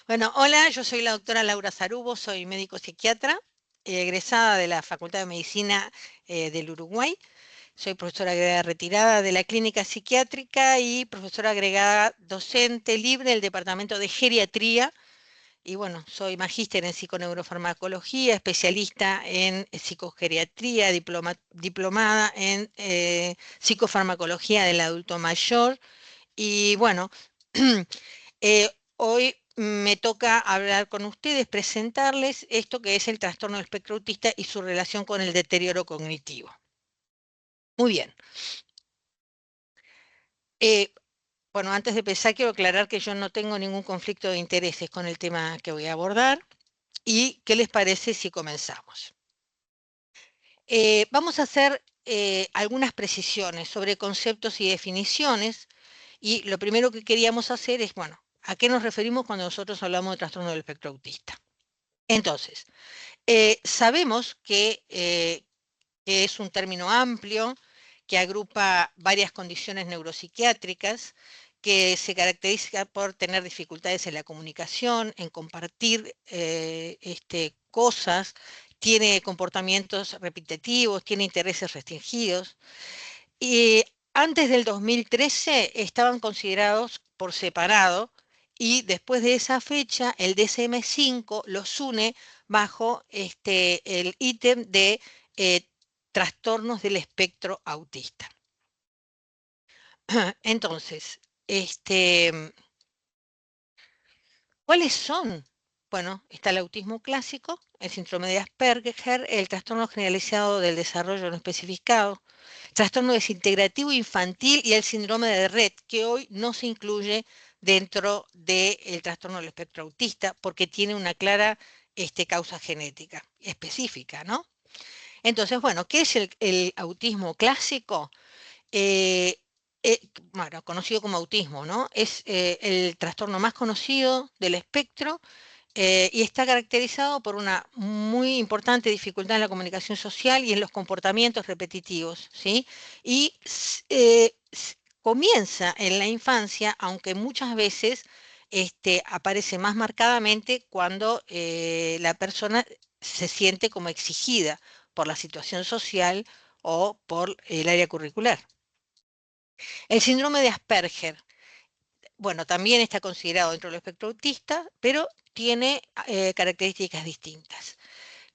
Bueno, hola, yo soy la doctora Laura Zarubo, soy médico psiquiatra, egresada de la Facultad de Medicina del Uruguay. Soy profesora agregada retirada de la clínica psiquiátrica y profesora agregada docente libre del Departamento de Geriatría. Y bueno, soy magíster en psiconeurofarmacología, especialista en psicogeriatría, diplomada en psicofarmacología del adulto mayor. Y bueno, hoy me toca hablar con ustedes, presentarles esto que es el trastorno del espectro autista y su relación con el deterioro cognitivo. Muy bien. Eh, bueno, antes de empezar, quiero aclarar que yo no tengo ningún conflicto de intereses con el tema que voy a abordar. ¿Y qué les parece si comenzamos? Vamos a hacer algunas precisiones sobre conceptos y definiciones. Y lo primero que queríamos hacer es, bueno, ¿a qué nos referimos cuando nosotros hablamos de trastorno del espectro autista? Entonces, sabemos que es un término amplio que agrupa varias condiciones neuropsiquiátricas que se caracteriza por tener dificultades en la comunicación, en compartir cosas, tiene comportamientos repetitivos, tiene intereses restringidos. Y antes del 2013 estaban considerados por separado y después de esa fecha el DSM-5 los une bajo el ítem de eh, trastornos del espectro autista. Entonces, ¿cuáles son? Bueno, está el autismo clásico, el síndrome de Asperger, el trastorno generalizado del desarrollo no especificado, trastorno desintegrativo infantil y el síndrome de Rett, que hoy no se incluye dentro del trastorno del espectro autista porque tiene una clara causa genética específica, ¿no? Entonces, bueno, ¿qué es el autismo clásico? Eh, bueno, conocido como autismo, ¿no? Es el trastorno más conocido del espectro y está caracterizado por una muy importante dificultad en la comunicación social y en los comportamientos repetitivos, ¿sí? Y comienza en la infancia, aunque muchas veces aparece más marcadamente cuando la persona se siente como exigida por la situación social o por el área curricular. El síndrome de Asperger, bueno, también está considerado dentro del espectro autista, pero tiene características distintas.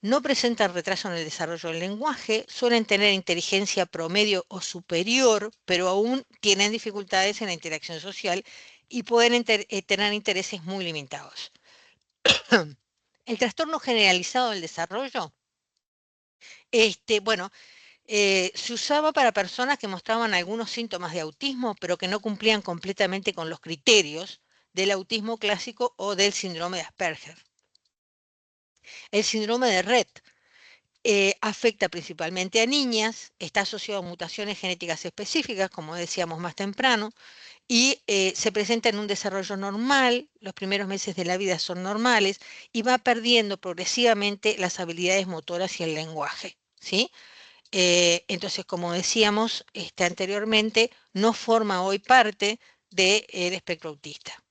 No presentan retraso en el desarrollo del lenguaje, suelen tener inteligencia promedio o superior, pero aún tienen dificultades en la interacción social y pueden tener intereses muy limitados. El trastorno generalizado del desarrollo, bueno, se usaba para personas que mostraban algunos síntomas de autismo, pero que no cumplían completamente con los criterios del autismo clásico o del síndrome de Asperger. El síndrome de Rett afecta principalmente a niñas, está asociado a mutaciones genéticas específicas, como decíamos más temprano, y se presenta en un desarrollo normal, los primeros meses de la vida son normales, y va perdiendo progresivamente las habilidades motoras y el lenguaje, ¿sí? Entonces, como decíamos anteriormente, no forma hoy parte del espectro autista.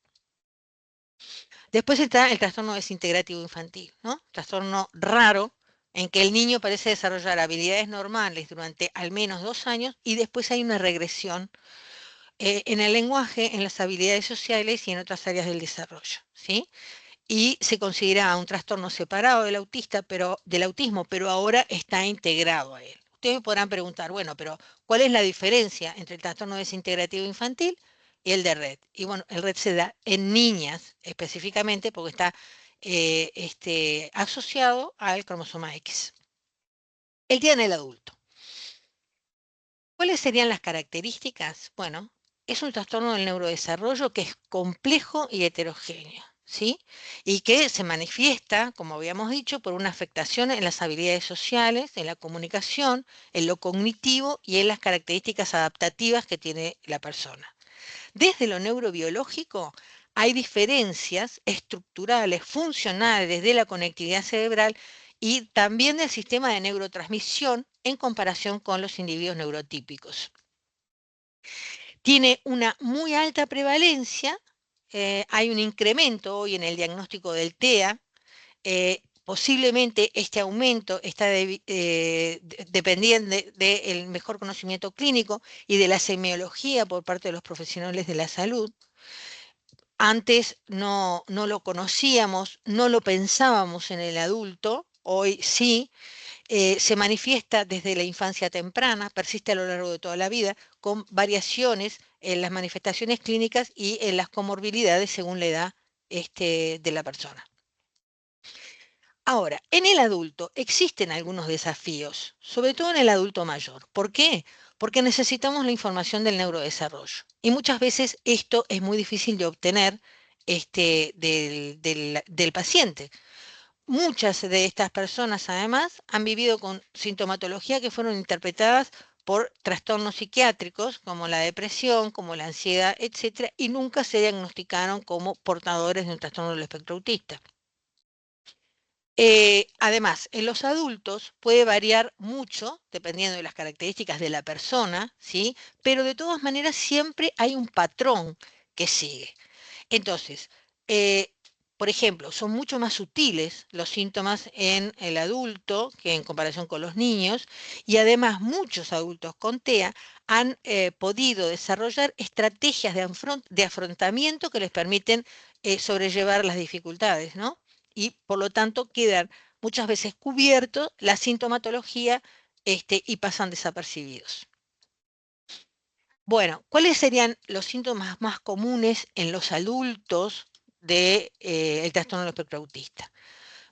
Después está el trastorno desintegrativo infantil, ¿no? Trastorno raro en que el niño parece desarrollar habilidades normales durante al menos 2 años y después hay una regresión en el lenguaje, en las habilidades sociales y en otras áreas del desarrollo, ¿sí? Y se considera un trastorno separado del autismo, pero ahora está integrado a él. Ustedes me podrán preguntar, bueno, pero ¿cuál es la diferencia entre el trastorno desintegrativo infantil y el de Rett? Y bueno, el Rett se da en niñas específicamente porque está asociado al cromosoma X. El día en el adulto. ¿Cuáles serían las características? Bueno, es un trastorno del neurodesarrollo que es complejo y heterogéneo, ¿sí? Y que se manifiesta, como habíamos dicho, por una afectación en las habilidades sociales, en la comunicación, en lo cognitivo y en las características adaptativas que tiene la persona. Desde lo neurobiológico, hay diferencias estructurales, funcionales de la conectividad cerebral y también del sistema de neurotransmisión en comparación con los individuos neurotípicos. Tiene una muy alta prevalencia hay un incremento hoy en el diagnóstico del TEA. Posiblemente este aumento está dependiendo del mejor conocimiento clínico y de la semiología por parte de los profesionales de la salud. Antes no lo conocíamos, no lo pensábamos en el adulto, hoy sí. Se manifiesta desde la infancia temprana, persiste a lo largo de toda la vida, con variaciones en las manifestaciones clínicas y en las comorbilidades según la edad de la persona. Ahora, en el adulto existen algunos desafíos, sobre todo en el adulto mayor. ¿Por qué? Porque necesitamos la información del neurodesarrollo y muchas veces esto es muy difícil de obtener del paciente. Muchas de estas personas, además, han vivido con sintomatología que fueron interpretadas por trastornos psiquiátricos, como la depresión, como la ansiedad, etcétera, y nunca se diagnosticaron como portadores de un trastorno del espectro autista. Además, en los adultos puede variar mucho, dependiendo de las características de la persona, ¿sí? Pero de todas maneras siempre hay un patrón que sigue. Entonces, eh, por ejemplo, son mucho más sutiles los síntomas en el adulto que en comparación con los niños, y además muchos adultos con TEA han podido desarrollar estrategias de afrontamiento que les permiten sobrellevar las dificultades, ¿no? Y por lo tanto quedan muchas veces cubiertos la sintomatología y pasan desapercibidos. Bueno, ¿cuáles serían los síntomas más comunes en los adultos del trastorno del espectro autista?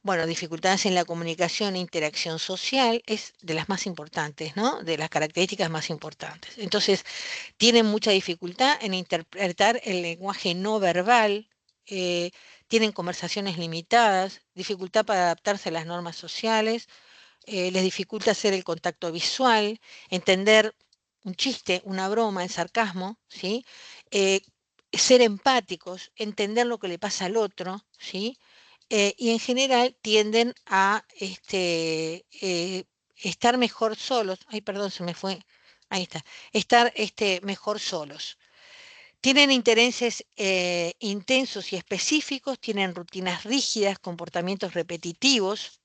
Bueno, dificultades en la comunicación e interacción social es de las más importantes, ¿no? De las características más importantes. Entonces, tienen mucha dificultad en interpretar el lenguaje no verbal, eh, tienen conversaciones limitadas, dificultad para adaptarse a las normas sociales, les dificulta hacer el contacto visual, entender un chiste, una broma, el sarcasmo, ¿sí? Eh, Ser empáticos, entender lo que le pasa al otro, ¿sí? Y en general tienden a estar mejor solos. Ay, perdón, se me fue. Ahí está. Estar mejor solos. Tienen intereses intensos y específicos, tienen rutinas rígidas, comportamientos repetitivos.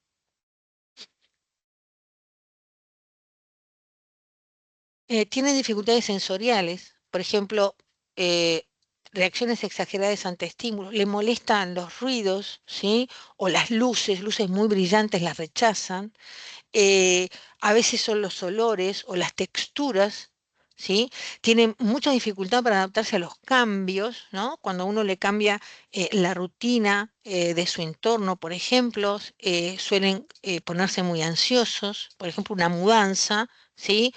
Tienen dificultades sensoriales, por ejemplo, eh, reacciones exageradas ante estímulos, le molestan los ruidos, ¿sí? O las luces, luces muy brillantes las rechazan. eh, a veces son los olores o las texturas, ¿sí? Tienen mucha dificultad para adaptarse a los cambios, ¿no? Cuando uno le cambia la rutina de su entorno, por ejemplo, suelen ponerse muy ansiosos, por ejemplo, una mudanza, ¿sí?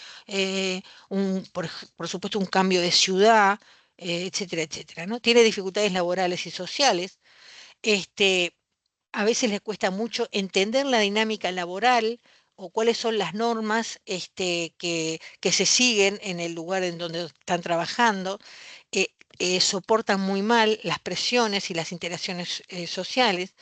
Por supuesto, un cambio de ciudad, etcétera, etcétera, ¿no? Tiene dificultades laborales y sociales. Este, a veces les cuesta mucho entender la dinámica laboral o cuáles son las normas que se siguen en el lugar en donde están trabajando. Soportan muy mal las presiones y las interacciones sociales.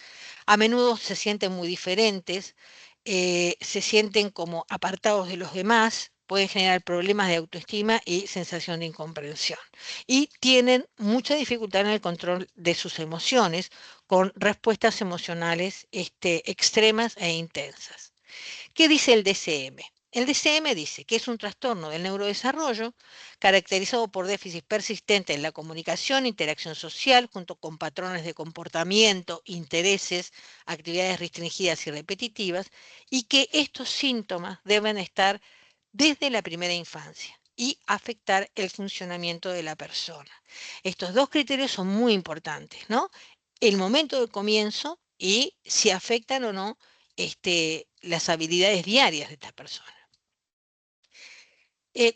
A menudo se sienten muy diferentes, se sienten como apartados de los demás, pueden generar problemas de autoestima y sensación de incomprensión. Y tienen mucha dificultad en el control de sus emociones, con respuestas emocionales extremas e intensas. ¿Qué dice el DCM? El DCM dice que es un trastorno del neurodesarrollo caracterizado por déficit persistente en la comunicación, interacción social, junto con patrones de comportamiento, intereses, actividades restringidas y repetitivas, y que estos síntomas deben estar desde la primera infancia y afectar el funcionamiento de la persona. Estos dos criterios son muy importantes, ¿no? El momento de comienzo y si afectan o no las habilidades diarias de esta persona.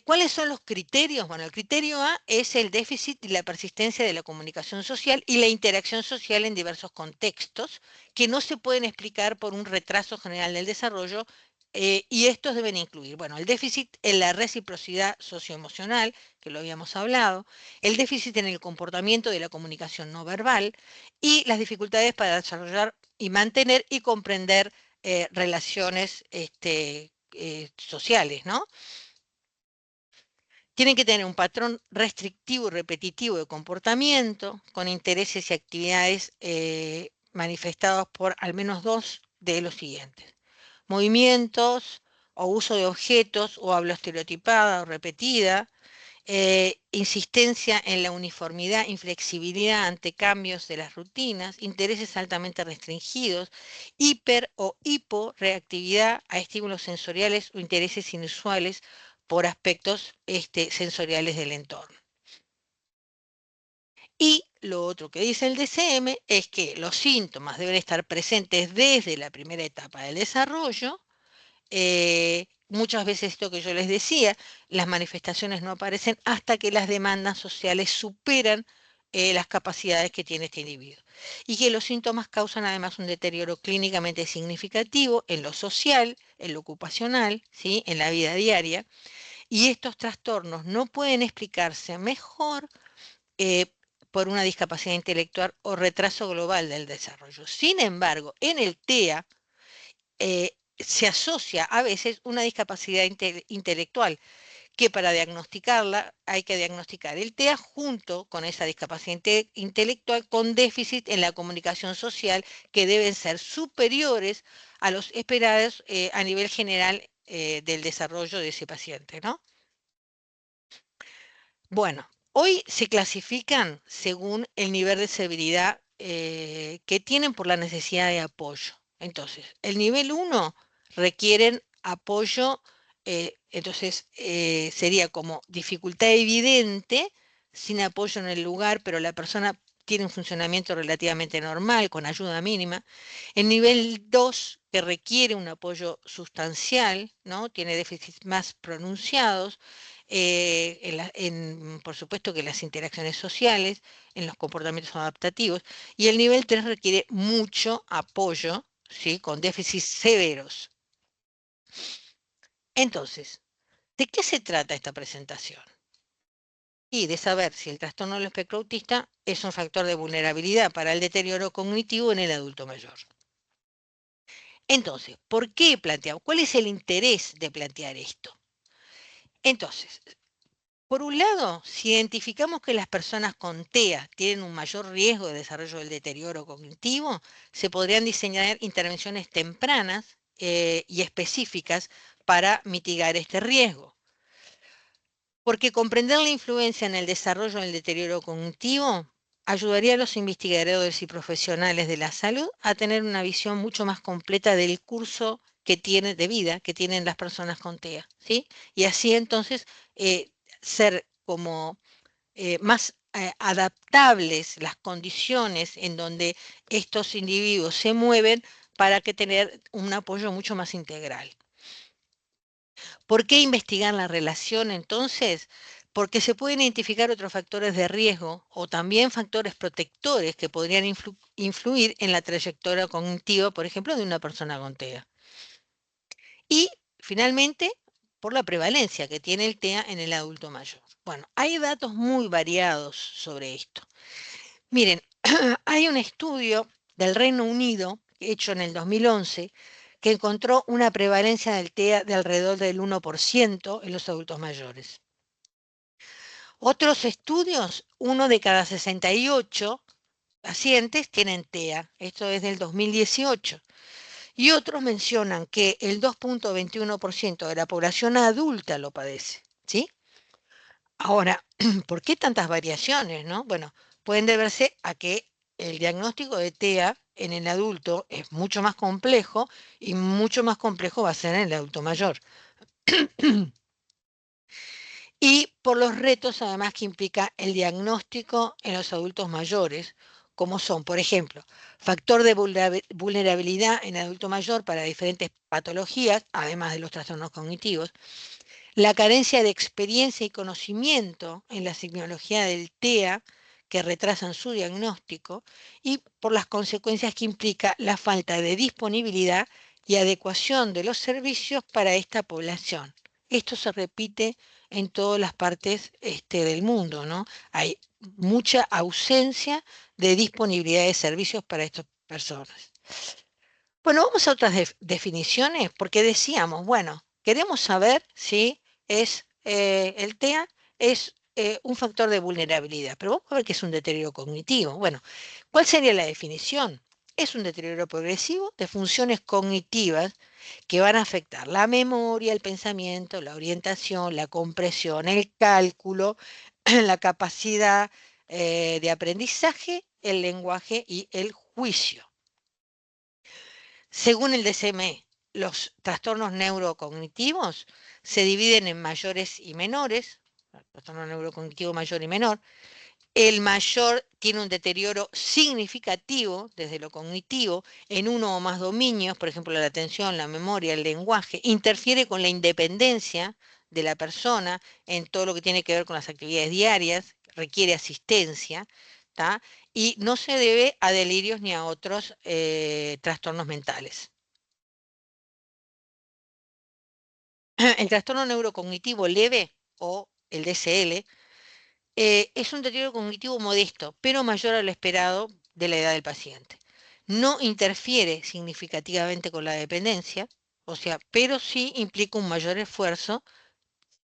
¿Cuáles son los criterios? Bueno, el criterio A es el déficit y la persistencia de la comunicación social y la interacción social en diversos contextos que no se pueden explicar por un retraso general del desarrollo, y estos deben incluir, bueno, el déficit en la reciprocidad socioemocional, que lo habíamos hablado, el déficit en el comportamiento de la comunicación no verbal y las dificultades para desarrollar y mantener y comprender relaciones sociales, ¿no? Tienen que tener un patrón restrictivo y repetitivo de comportamiento, con intereses y actividades manifestados por al menos dos de los siguientes: movimientos o uso de objetos o habla estereotipada o repetida, insistencia en la uniformidad, inflexibilidad ante cambios de las rutinas, intereses altamente restringidos, hiper o hiporeactividad a estímulos sensoriales o intereses inusuales por aspectos sensoriales del entorno. Y lo otro que dice el DCM es que los síntomas deben estar presentes desde la primera etapa del desarrollo. Muchas veces esto que yo les decía, las manifestaciones no aparecen hasta que las demandas sociales superan las capacidades que tiene este individuo. Y que los síntomas causan además un deterioro clínicamente significativo en lo social, en lo ocupacional, ¿sí?, en la vida diaria. Y estos trastornos no pueden explicarse mejor eh, por una discapacidad intelectual o retraso global del desarrollo. Sin embargo, en el TEA, se asocia a veces una discapacidad intelectual, que para diagnosticarla hay que diagnosticar el TEA junto con esa discapacidad intelectual con déficit en la comunicación social, que deben ser superiores a los esperados a nivel general del desarrollo de ese paciente, ¿no? Bueno, hoy se clasifican según el nivel de severidad que tienen por la necesidad de apoyo. Entonces, el nivel 1 requieren apoyo, entonces sería como dificultad evidente, sin apoyo en el lugar, pero la persona tiene un funcionamiento relativamente normal, con ayuda mínima. El nivel 2, que requiere un apoyo sustancial, ¿no? Tiene déficits más pronunciados, por supuesto que las interacciones sociales, en los comportamientos adaptativos, y el nivel 3 requiere mucho apoyo, ¿sí?, con déficits severos. Entonces, ¿de qué se trata esta presentación? Y de saber si el trastorno del espectro autista es un factor de vulnerabilidad para el deterioro cognitivo en el adulto mayor. Entonces, ¿por qué planteamos? ¿Cuál es el interés de plantear esto? Entonces, por un lado, si identificamos que las personas con TEA tienen un mayor riesgo de desarrollo del deterioro cognitivo, se podrían diseñar intervenciones tempranas y específicas para mitigar este riesgo. Porque comprender la influencia en el desarrollo del deterioro cognitivo ayudaría a los investigadores y profesionales de la salud a tener una visión mucho más completa del curso de vida que tienen las personas con TEA, ¿sí? Y así entonces ser como más adaptables las condiciones en donde estos individuos se mueven para que tener un apoyo mucho más integral. ¿Por qué investigar la relación entonces? Porque se pueden identificar otros factores de riesgo o también factores protectores que podrían influir en la trayectoria cognitiva, por ejemplo, de una persona con TEA. Y finalmente, por la prevalencia que tiene el TEA en el adulto mayor. Bueno, hay datos muy variados sobre esto. Miren, hay un estudio del Reino Unido hecho en el 2011 que encontró una prevalencia del TEA de alrededor del 1% en los adultos mayores. Otros estudios, uno de cada 68 pacientes tienen TEA, esto es del 2018, y otros mencionan que el 2,21% de la población adulta lo padece, ¿sí? Ahora, ¿por qué tantas variaciones, no? Bueno, pueden deberse a que el diagnóstico de TEA en el adulto es mucho más complejo y mucho más complejo va a ser en el adulto mayor. Y por los retos además que implica el diagnóstico en los adultos mayores, como son, por ejemplo, factor de vulnerabilidad en adulto mayor para diferentes patologías, además de los trastornos cognitivos, la carencia de experiencia y conocimiento en la signología del TEA, que retrasan su diagnóstico, y por las consecuencias que implica la falta de disponibilidad y adecuación de los servicios para esta población. Esto se repite en todas las partes del mundo, ¿no? Hay mucha ausencia de disponibilidad de servicios para estas personas. Bueno, vamos a otras definiciones, porque decíamos, bueno, queremos saber si es el TEA es un factor de vulnerabilidad, pero vamos a ver qué es un deterioro cognitivo. Bueno, ¿cuál sería la definición? Es un deterioro progresivo de funciones cognitivas que van a afectar la memoria, el pensamiento, la orientación, la compresión, el cálculo, la capacidad de aprendizaje, el lenguaje y el juicio. Según el DSM, los trastornos neurocognitivos se dividen en mayores y menores, trastorno neurocognitivo mayor y menor. El mayor tiene un deterioro significativo desde lo cognitivo en uno o más dominios, por ejemplo, la atención, la memoria, el lenguaje, interfiere con la independencia de la persona en todo lo que tiene que ver con las actividades diarias, requiere asistencia, ¿tá? Y no se debe a delirios ni a otros trastornos mentales. El trastorno neurocognitivo leve o el DSL es un deterioro cognitivo modesto, pero mayor a lo esperado de la edad del paciente. No interfiere significativamente con la dependencia, o sea, pero sí implica un mayor esfuerzo,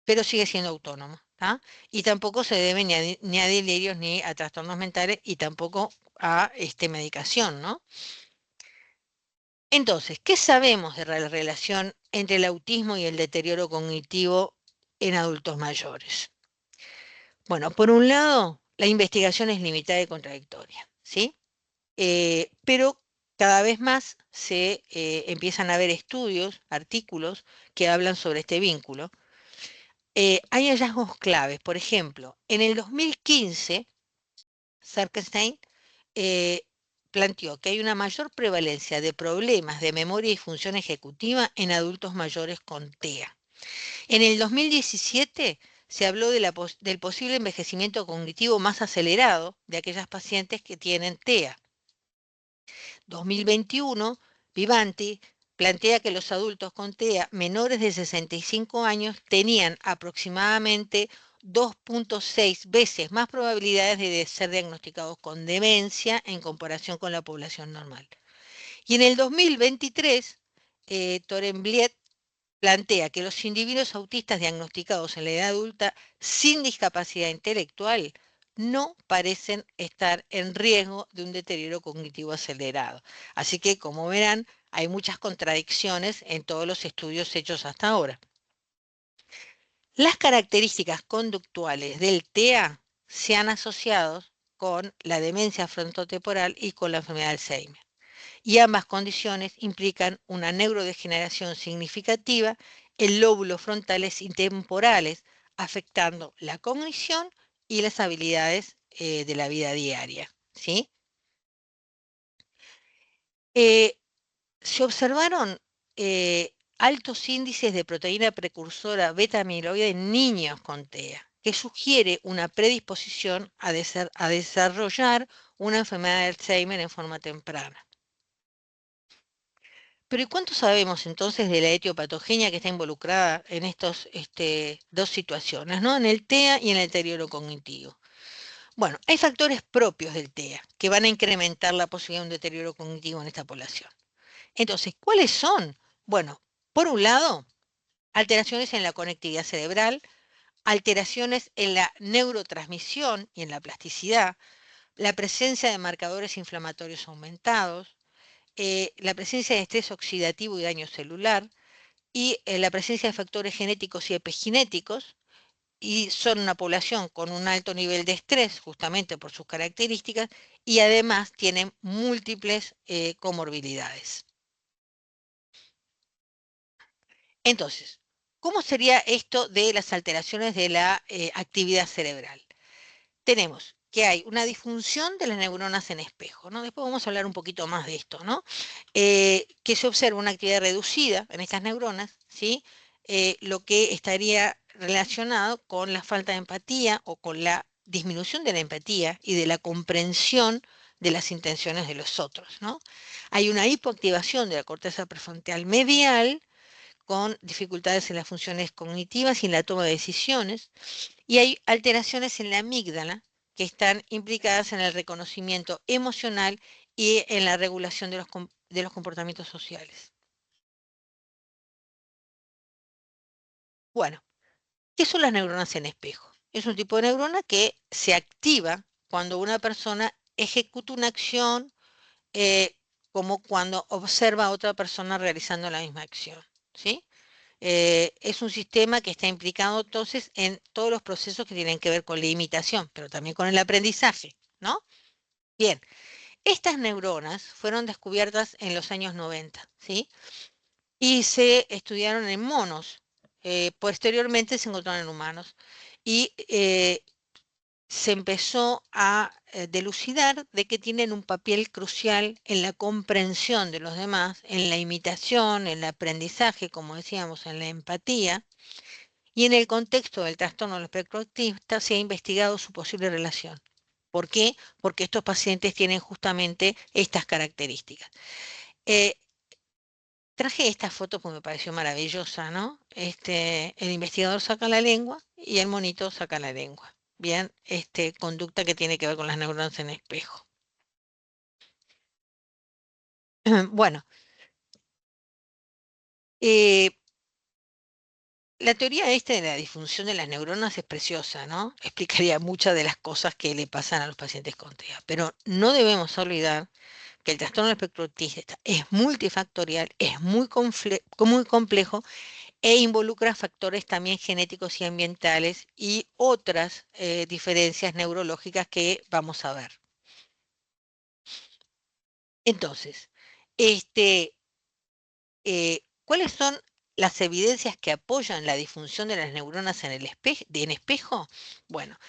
pero sigue siendo autónomo, ¿tá? Y tampoco se debe ni a delirios ni a trastornos mentales y tampoco a medicación, ¿no? Entonces, ¿qué sabemos de la relación entre el autismo y el deterioro cognitivo en adultos mayores? Bueno, por un lado, la investigación es limitada y contradictoria, ¿sí? Pero cada vez más se empiezan a ver estudios, artículos que hablan sobre este vínculo. Hay hallazgos claves, por ejemplo, en el 2015, Sarkenstein eh, planteó que hay una mayor prevalencia de problemas de memoria y función ejecutiva en adultos mayores con TEA. En el 2017 se habló del posible envejecimiento cognitivo más acelerado de aquellas pacientes que tienen TEA. 2021, Vivanti plantea que los adultos con TEA menores de 65 años tenían aproximadamente 2.6 veces más probabilidades de ser diagnosticados con demencia en comparación con la población normal. Y en el 2023, Torenbliet plantea que los individuos autistas diagnosticados en la edad adulta sin discapacidad intelectual no parecen estar en riesgo de un deterioro cognitivo acelerado. Así que, como verán, hay muchas contradicciones en todos los estudios hechos hasta ahora. Las características conductuales del TEA se han asociado con la demencia frontotemporal y con la enfermedad de Alzheimer, y ambas condiciones implican una neurodegeneración significativa en lóbulos frontales y temporales, afectando la cognición y las habilidades de la vida diaria, ¿sí? Eh, Se observaron altos índices de proteína precursora beta-amiloide en niños con TEA, que sugiere una predisposición a desarrollar una enfermedad de Alzheimer en forma temprana. Pero ¿y cuánto sabemos entonces de la etiopatogenia que está involucrada en estas dos situaciones, ¿no? En el TEA y en el deterioro cognitivo? Bueno, hay factores propios del TEA que van a incrementar la posibilidad de un deterioro cognitivo en esta población. Entonces, ¿cuáles son? Bueno, por un lado, alteraciones en la conectividad cerebral, alteraciones en la neurotransmisión y en la plasticidad, la presencia de marcadores inflamatorios aumentados, la presencia de estrés oxidativo y daño celular, y la presencia de factores genéticos y epigenéticos, y son una población con un alto nivel de estrés, justamente por sus características, y además tienen múltiples comorbilidades. Entonces, ¿cómo sería esto de las alteraciones de la actividad cerebral? Tenemos que hay una disfunción de las neuronas en espejo, ¿no? Después vamos a hablar un poquito más de esto, ¿no? Que se observa una actividad reducida en estas neuronas, ¿sí? Lo que estaría relacionado con la falta de empatía o con la disminución de la empatía y de la comprensión de las intenciones de los otros, ¿no? Hay una hipoactivación de la corteza prefrontal medial con dificultades en las funciones cognitivas y en la toma de decisiones, y hay alteraciones en la amígdala que están implicadas en el reconocimiento emocional y en la regulación de los comportamientos sociales. Bueno, ¿qué son las neuronas en espejo? es un tipo de neurona que se activa cuando una persona ejecuta una acción, eh, como cuando observa a otra persona realizando la misma acción, ¿sí? Es un sistema que está implicado entonces en todos los procesos que tienen que ver con la imitación, pero también con el aprendizaje, ¿no? Bien, estas neuronas fueron descubiertas en los años 90, ¿sí? Y se estudiaron en monos. Posteriormente se encontraron en humanos. Y se empezó a delucidar de que tienen un papel crucial en la comprensión de los demás, en la imitación, en el aprendizaje, como decíamos, en la empatía, y en el contexto del trastorno del espectro autista se ha investigado su posible relación. ¿Por qué? Porque estos pacientes tienen justamente estas características. Eh, Traje esta foto porque me pareció maravillosa, ¿no? El investigador saca la lengua y el monito saca la lengua. Bien, conducta que tiene que ver con las neuronas en espejo. Bueno, eh, la teoría esta de la disfunción de las neuronas es preciosa, ¿no? Explicaría muchas de las cosas que le pasan a los pacientes con TEA, pero no debemos olvidar que el trastorno del espectro autista es multifactorial, es muy complejo e involucra factores también genéticos y ambientales y otras diferencias neurológicas que vamos a ver. Entonces, ¿cuáles son las evidencias que apoyan la disfunción de las neuronas en espejo? Bueno,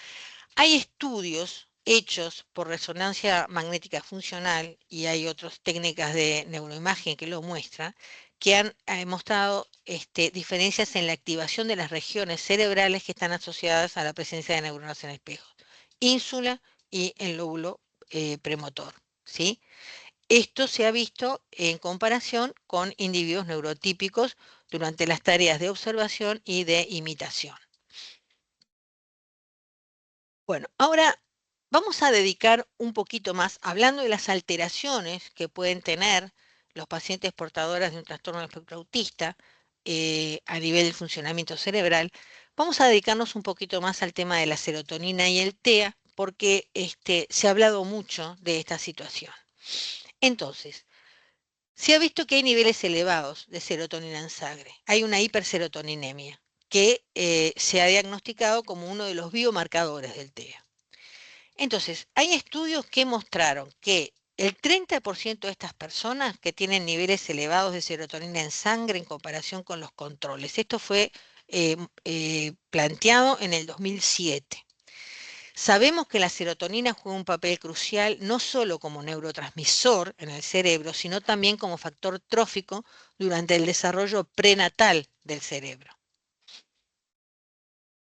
hay estudios hechos por resonancia magnética funcional y hay otras técnicas de neuroimagen que lo muestran, que han mostrado diferencias en la activación de las regiones cerebrales que están asociadas a la presencia de neuronas en espejo, ínsula y el lóbulo premotor, ¿sí? Esto se ha visto en comparación con individuos neurotípicos durante las tareas de observación y de imitación. Bueno, ahora vamos a dedicar un poquito más, hablando de las alteraciones que pueden tener los pacientes portadores de un trastorno del espectro autista a nivel del funcionamiento cerebral, vamos a dedicarnos un poquito más al tema de la serotonina y el TEA, porque se ha hablado mucho de esta situación. Entonces, se ha visto que hay niveles elevados de serotonina en sangre. Hay una hiperserotoninemia que se ha diagnosticado como uno de los biomarcadores del TEA. Entonces, hay estudios que mostraron que el 30% de estas personas que tienen niveles elevados de serotonina en sangre en comparación con los controles, esto fue planteado en el 2007. Sabemos que la serotonina juega un papel crucial no solo como neurotransmisor en el cerebro, sino también como factor trófico durante el desarrollo prenatal del cerebro.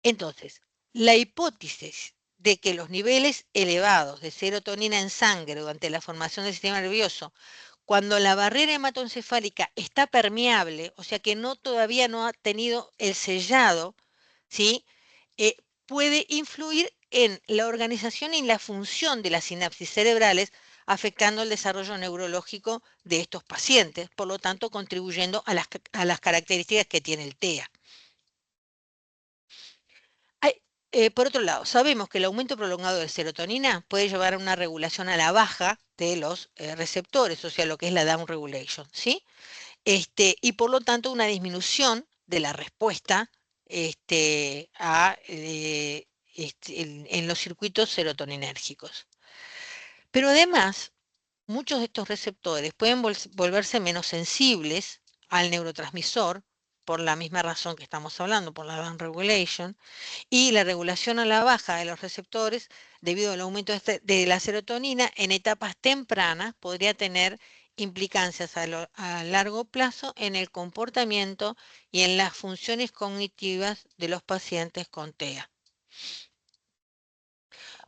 Entonces, la hipótesis de que los niveles elevados de serotonina en sangre durante la formación del sistema nervioso, cuando la barrera hematoencefálica está permeable, o sea que todavía no ha tenido el sellado, ¿sí? Eh, Puede influir en la organización y la función de las sinapsis cerebrales, afectando el desarrollo neurológico de estos pacientes, por lo tanto contribuyendo a las características que tiene el TEA. Por otro lado, sabemos que el aumento prolongado de serotonina puede llevar a una regulación a la baja de los receptores, o sea, lo que es la down regulation, ¿sí? Y por lo tanto una disminución de la respuesta en los circuitos serotoninérgicos. Pero además, muchos de estos receptores pueden volverse menos sensibles al neurotransmisor por la misma razón que estamos hablando, por la down regulation, y la regulación a la baja de los receptores debido al aumento de la serotonina en etapas tempranas podría tener implicancias a largo plazo en el comportamiento y en las funciones cognitivas de los pacientes con TEA.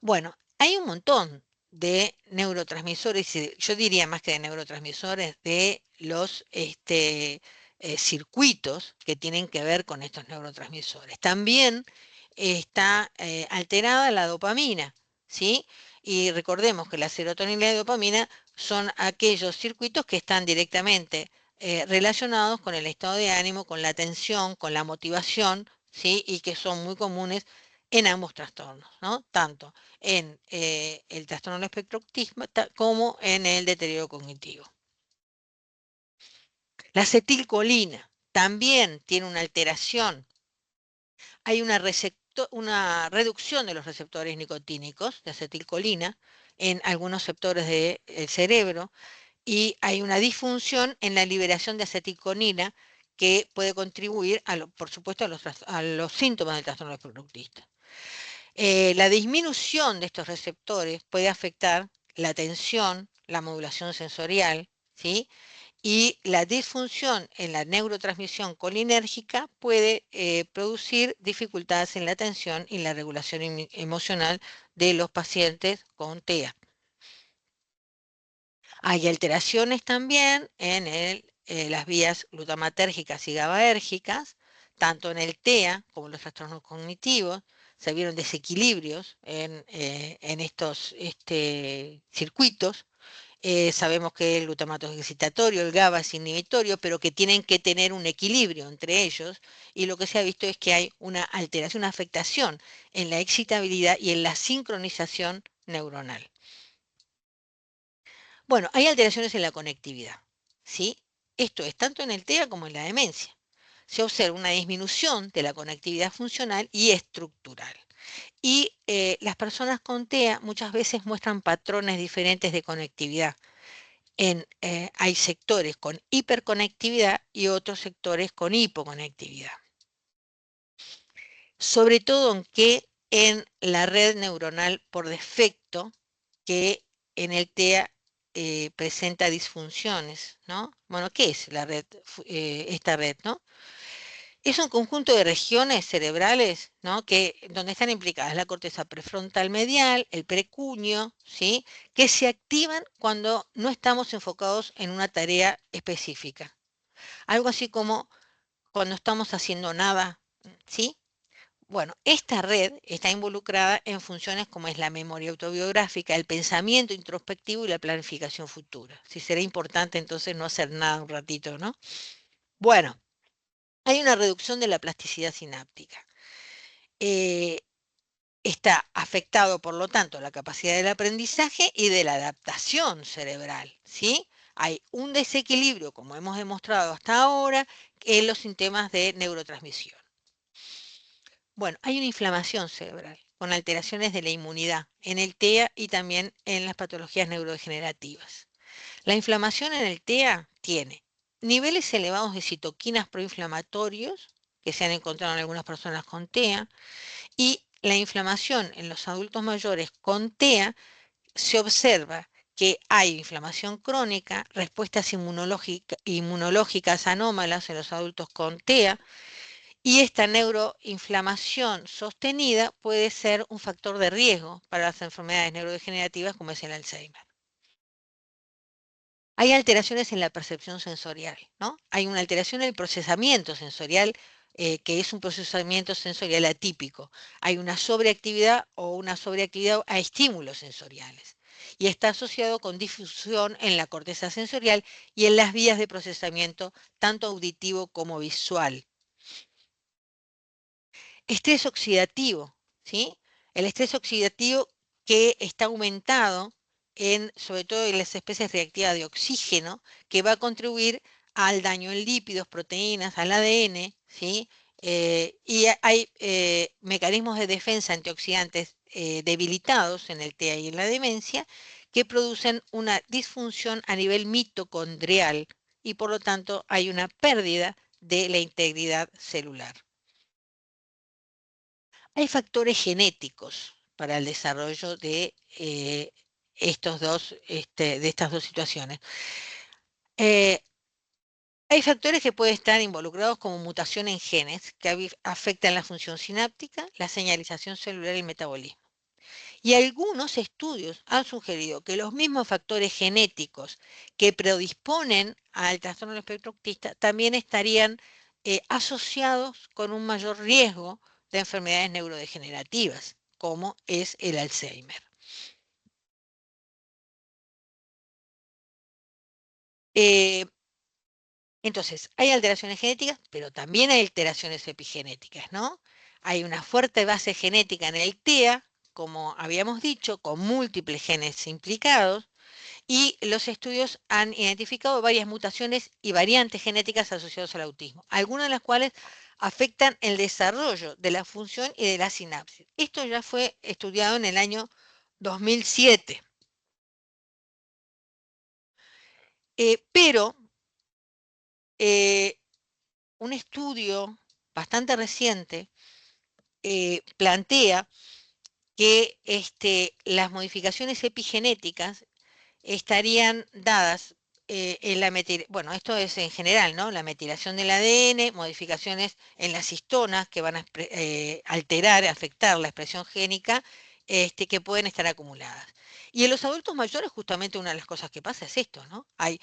Bueno, hay un montón de neurotransmisores, y yo diría más que de neurotransmisores, de los circuitos que tienen que ver con estos neurotransmisores. También está alterada la dopamina, ¿sí? Y recordemos que la serotonina y la dopamina son aquellos circuitos que están directamente relacionados con el estado de ánimo, con la atención, con la motivación, ¿sí? Y que son muy comunes en ambos trastornos, ¿no? Tanto en el trastorno del espectro autista como en el deterioro cognitivo. La acetilcolina también tiene una alteración. Hay una reducción de los receptores nicotínicos de acetilcolina en algunos sectores del cerebro y hay una disfunción en la liberación de acetilcolina que puede contribuir, por supuesto, a los síntomas del trastorno del espectro autista. La disminución de estos receptores puede afectar la atención, la modulación sensorial, ¿sí? Y la disfunción en la neurotransmisión colinérgica puede producir dificultades en la atención y la regulación emocional de los pacientes con TEA. Hay alteraciones también en las vías glutamatérgicas y GABAérgicas, tanto en el TEA como en los trastornos cognitivos. Se vieron desequilibrios en estos circuitos. Sabemos que el glutamato es excitatorio, el GABA es inhibitorio, pero que tienen que tener un equilibrio entre ellos. Y lo que se ha visto es que hay una alteración, una afectación en la excitabilidad y en la sincronización neuronal. Bueno, hay alteraciones en la conectividad, ¿sí? Esto es tanto en el TEA como en la demencia. Se observa una disminución de la conectividad funcional y estructural. Y las personas con TEA muchas veces muestran patrones diferentes de conectividad. Hay sectores con hiperconectividad y otros sectores con hipoconectividad. Sobre todo en la red neuronal por defecto, que en el TEA presenta disfunciones, ¿no? Bueno, ¿qué es la red, esta red, ¿no? Es un conjunto de regiones cerebrales, ¿no? Donde están implicadas la corteza prefrontal medial, el precuño, ¿sí? Que se activan cuando no estamos enfocados en una tarea específica. Algo así como cuando estamos haciendo nada, ¿sí? Bueno, esta red está involucrada en funciones como es la memoria autobiográfica, el pensamiento introspectivo y la planificación futura. Si será importante entonces no hacer nada un ratito, ¿no? Bueno, hay una reducción de la plasticidad sináptica. Eh, Está afectado, por lo tanto, la capacidad del aprendizaje y de la adaptación cerebral, ¿sí? Hay un desequilibrio, como hemos demostrado hasta ahora, en los sistemas de neurotransmisión. Bueno, hay una inflamación cerebral con alteraciones de la inmunidad en el TEA y también en las patologías neurodegenerativas. La inflamación en el TEA tiene niveles elevados de citoquinas proinflamatorios, que se han encontrado en algunas personas con TEA, y la inflamación en los adultos mayores con TEA se observa que hay inflamación crónica, respuestas inmunológicas anómalas en los adultos con TEA, y esta neuroinflamación sostenida puede ser un factor de riesgo para las enfermedades neurodegenerativas como es el Alzheimer. Hay alteraciones en la percepción sensorial, ¿no? Hay una alteración en el procesamiento sensorial, que es un procesamiento sensorial atípico. Hay una sobreactividad o una sobreactividad a estímulos sensoriales. Y está asociado con difusión en la corteza sensorial y en las vías de procesamiento, tanto auditivo como visual. Estrés oxidativo, ¿sí? El estrés oxidativo que está aumentado sobre todo en las especies reactivas de oxígeno, que va a contribuir al daño en lípidos, proteínas, al ADN, ¿sí? Y hay mecanismos de defensa antioxidantes debilitados en el TEA y en la demencia que producen una disfunción a nivel mitocondrial y por lo tanto hay una pérdida de la integridad celular. Hay factores genéticos para el desarrollo de de estas dos situaciones. Eh, Hay factores que pueden estar involucrados como mutación en genes que afectan la función sináptica, la señalización celular y el metabolismo. Y algunos estudios han sugerido que los mismos factores genéticos que predisponen al trastorno del espectro autista también estarían asociados con un mayor riesgo de enfermedades neurodegenerativas, como es el Alzheimer. Eh, entonces, hay alteraciones genéticas, pero también hay alteraciones epigenéticas, ¿no? Hay una fuerte base genética en el TEA, como habíamos dicho, con múltiples genes implicados, y los estudios han identificado varias mutaciones y variantes genéticas asociadas al autismo, algunas de las cuales afectan el desarrollo de la función y de la sinapsis. Esto ya fue estudiado en el año 2007. Pero un estudio bastante reciente plantea que las modificaciones epigenéticas estarían dadas en la bueno, esto es en general, ¿no? La metilación del ADN, modificaciones en las histonas que van a alterar, afectar la expresión génica, que pueden estar acumuladas. Y en los adultos mayores, justamente una de las cosas que pasa es esto, ¿no? Hay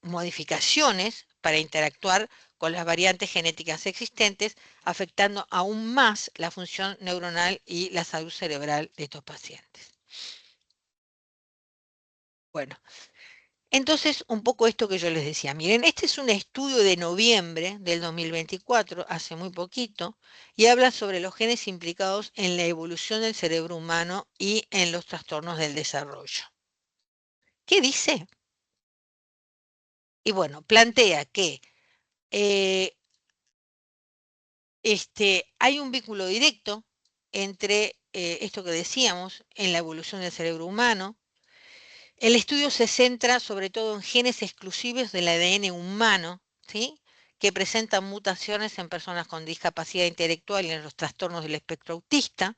modificaciones para interactuar con las variantes genéticas existentes, afectando aún más la función neuronal y la salud cerebral de estos pacientes. Bueno, entonces, un poco esto que yo les decía. Miren, este es un estudio de noviembre del 2024, hace muy poquito, y habla sobre los genes implicados en la evolución del cerebro humano y en los trastornos del desarrollo. ¿Qué dice? Y bueno, plantea que eh, hay un vínculo directo entre esto que decíamos en la evolución del cerebro humano. El estudio se centra sobre todo en genes exclusivos del ADN humano, ¿sí? Que presentan mutaciones en personas con discapacidad intelectual y en los trastornos del espectro autista.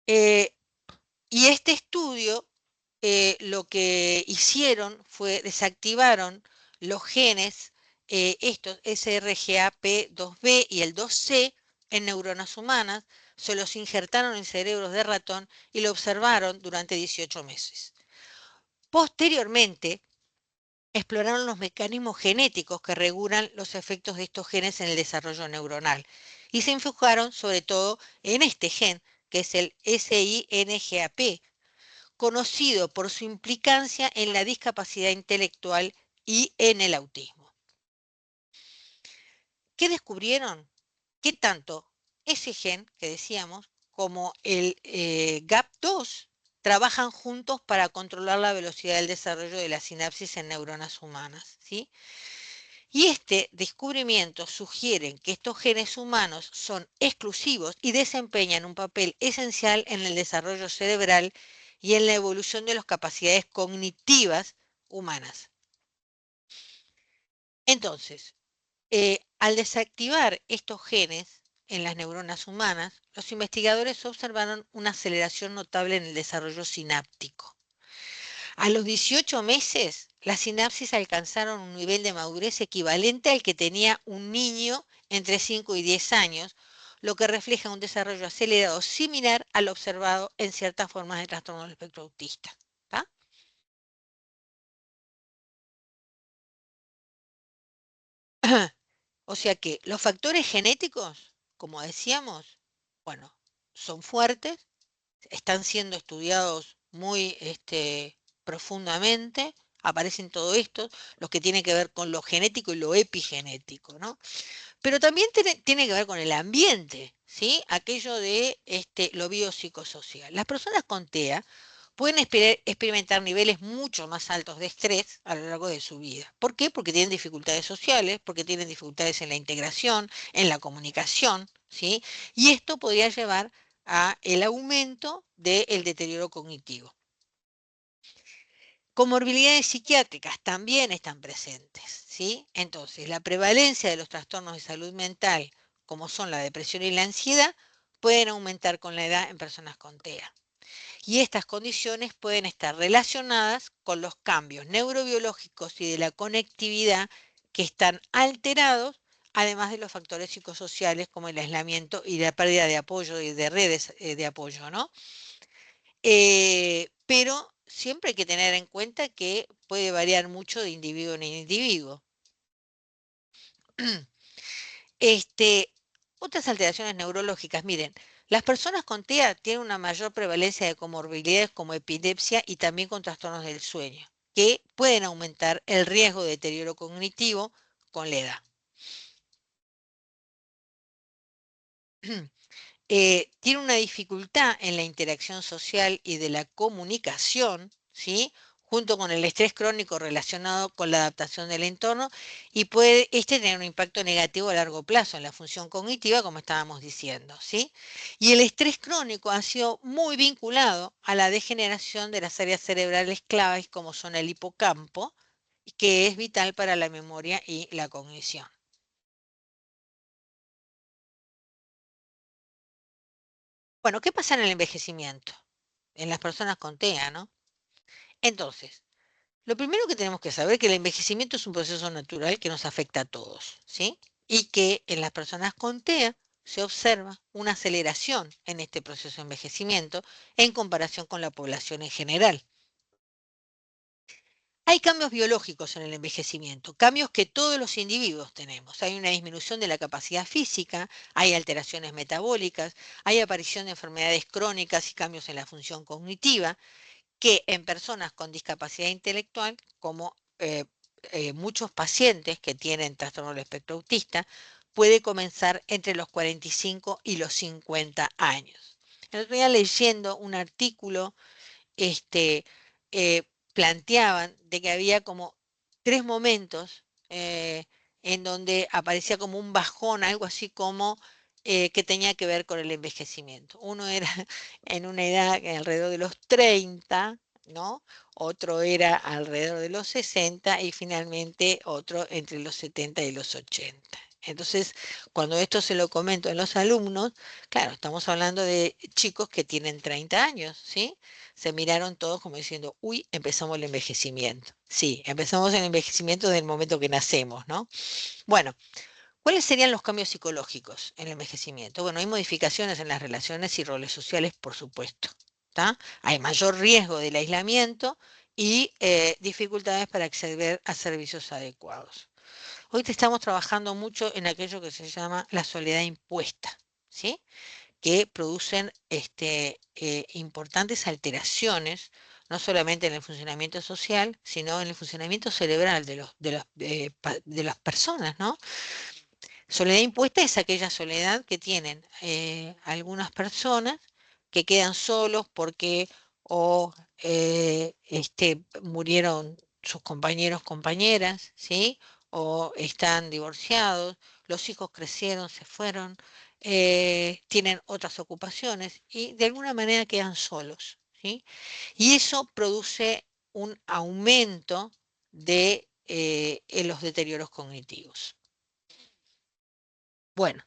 Eh, y este estudio lo que hicieron fue desactivaron los genes, estos SRGAP2B y el 2C en neuronas humanas, se los injertaron en cerebros de ratón y lo observaron durante 18 meses. Posteriormente, exploraron los mecanismos genéticos que regulan los efectos de estos genes en el desarrollo neuronal y se enfocaron sobre todo en este gen, que es el SINGAP, conocido por su implicancia en la discapacidad intelectual y en el autismo. ¿Qué descubrieron? Que tanto ese gen que decíamos como el GAP2 trabajan juntos para controlar la velocidad del desarrollo de la sinapsis en neuronas humanas, ¿sí? Y este descubrimiento sugiere que estos genes humanos son exclusivos y desempeñan un papel esencial en el desarrollo cerebral y en la evolución de las capacidades cognitivas humanas. Entonces, al desactivar estos genes en las neuronas humanas, los investigadores observaron una aceleración notable en el desarrollo sináptico. A los 18 meses, las sinapsis alcanzaron un nivel de madurez equivalente al que tenía un niño entre 5 y 10 años, lo que refleja un desarrollo acelerado similar al observado en ciertas formas de trastorno del espectro autista. ¿Tá? O sea que los factores genéticos, como decíamos, bueno, son fuertes, están siendo estudiados muy profundamente, aparecen todo esto, los que tienen que ver con lo genético y lo epigenético, ¿no? Pero también tiene que ver con el ambiente, ¿sí? Aquello de lo biopsicosocial. Las personas con TEA pueden experimentar niveles mucho más altos de estrés a lo largo de su vida. ¿Por qué? Porque tienen dificultades sociales, porque tienen dificultades en la integración, en la comunicación, ¿sí? Y esto podría llevar a el aumento del deterioro cognitivo. Comorbilidades psiquiátricas también están presentes, ¿sí? Entonces, la prevalencia de los trastornos de salud mental, como son la depresión y la ansiedad, pueden aumentar con la edad en personas con TEA. Y estas condiciones pueden estar relacionadas con los cambios neurobiológicos y de la conectividad que están alterados, además de los factores psicosociales como el aislamiento y la pérdida de apoyo y de redes de apoyo, ¿no? Pero siempre hay que tener en cuenta que puede variar mucho de individuo en individuo. Este, Otras alteraciones neurológicas, miren, las personas con TEA tienen una mayor prevalencia de comorbilidades como epilepsia y también con trastornos del sueño, que pueden aumentar el riesgo de deterioro cognitivo con la edad. tiene una dificultad en la interacción social y de la comunicación, ¿sí? Junto con el estrés crónico relacionado con la adaptación del entorno y puede tener un impacto negativo a largo plazo en la función cognitiva, como estábamos diciendo, ¿sí? Y el estrés crónico ha sido muy vinculado a la degeneración de las áreas cerebrales claves como son el hipocampo, que es vital para la memoria y la cognición. Bueno, ¿qué pasa en el envejecimiento? En las personas con TEA, ¿no? Entonces, lo primero que tenemos que saber es que el envejecimiento es un proceso natural que nos afecta a todos, ¿sí? Y que en las personas con TEA se observa una aceleración en este proceso de envejecimiento en comparación con la población en general. Hay cambios biológicos en el envejecimiento, cambios que todos los individuos tenemos. Hay una disminución de la capacidad física, hay alteraciones metabólicas, hay aparición de enfermedades crónicas y cambios en la función cognitiva, que en personas con discapacidad intelectual, como muchos pacientes que tienen trastorno del espectro autista, puede comenzar entre los 45 y los 50 años. El otro día leyendo un artículo, este, planteaban de que había como tres momentos en donde aparecía como un bajón, algo así como que tenía que ver con el envejecimiento. Uno era en una edad alrededor de los 30, ¿no? Otro era alrededor de los 60 y finalmente otro entre los 70 y los 80. Entonces, cuando esto se lo comento a los alumnos, claro, estamos hablando de chicos que tienen 30 años, ¿sí? Se miraron todos como diciendo, uy, empezamos el envejecimiento. Sí, empezamos el envejecimiento desde el momento que nacemos, ¿no? Bueno, ¿cuáles serían los cambios psicológicos en el envejecimiento? Bueno, hay modificaciones en las relaciones y roles sociales, por supuesto. ¿Tá? Hay mayor riesgo del aislamiento y dificultades para acceder a servicios adecuados. Hoy estamos trabajando mucho en aquello que se llama la soledad impuesta, ¿sí? Que producen importantes alteraciones, no solamente en el funcionamiento social, sino en el funcionamiento cerebral de las personas, ¿no? Soledad impuesta es aquella soledad que tienen algunas personas que quedan solos porque o murieron sus compañeros, compañeras, ¿sí? O están divorciados, los hijos crecieron, se fueron, tienen otras ocupaciones y de alguna manera quedan solos, ¿sí? Y eso produce un aumento de en los deterioros cognitivos. Bueno,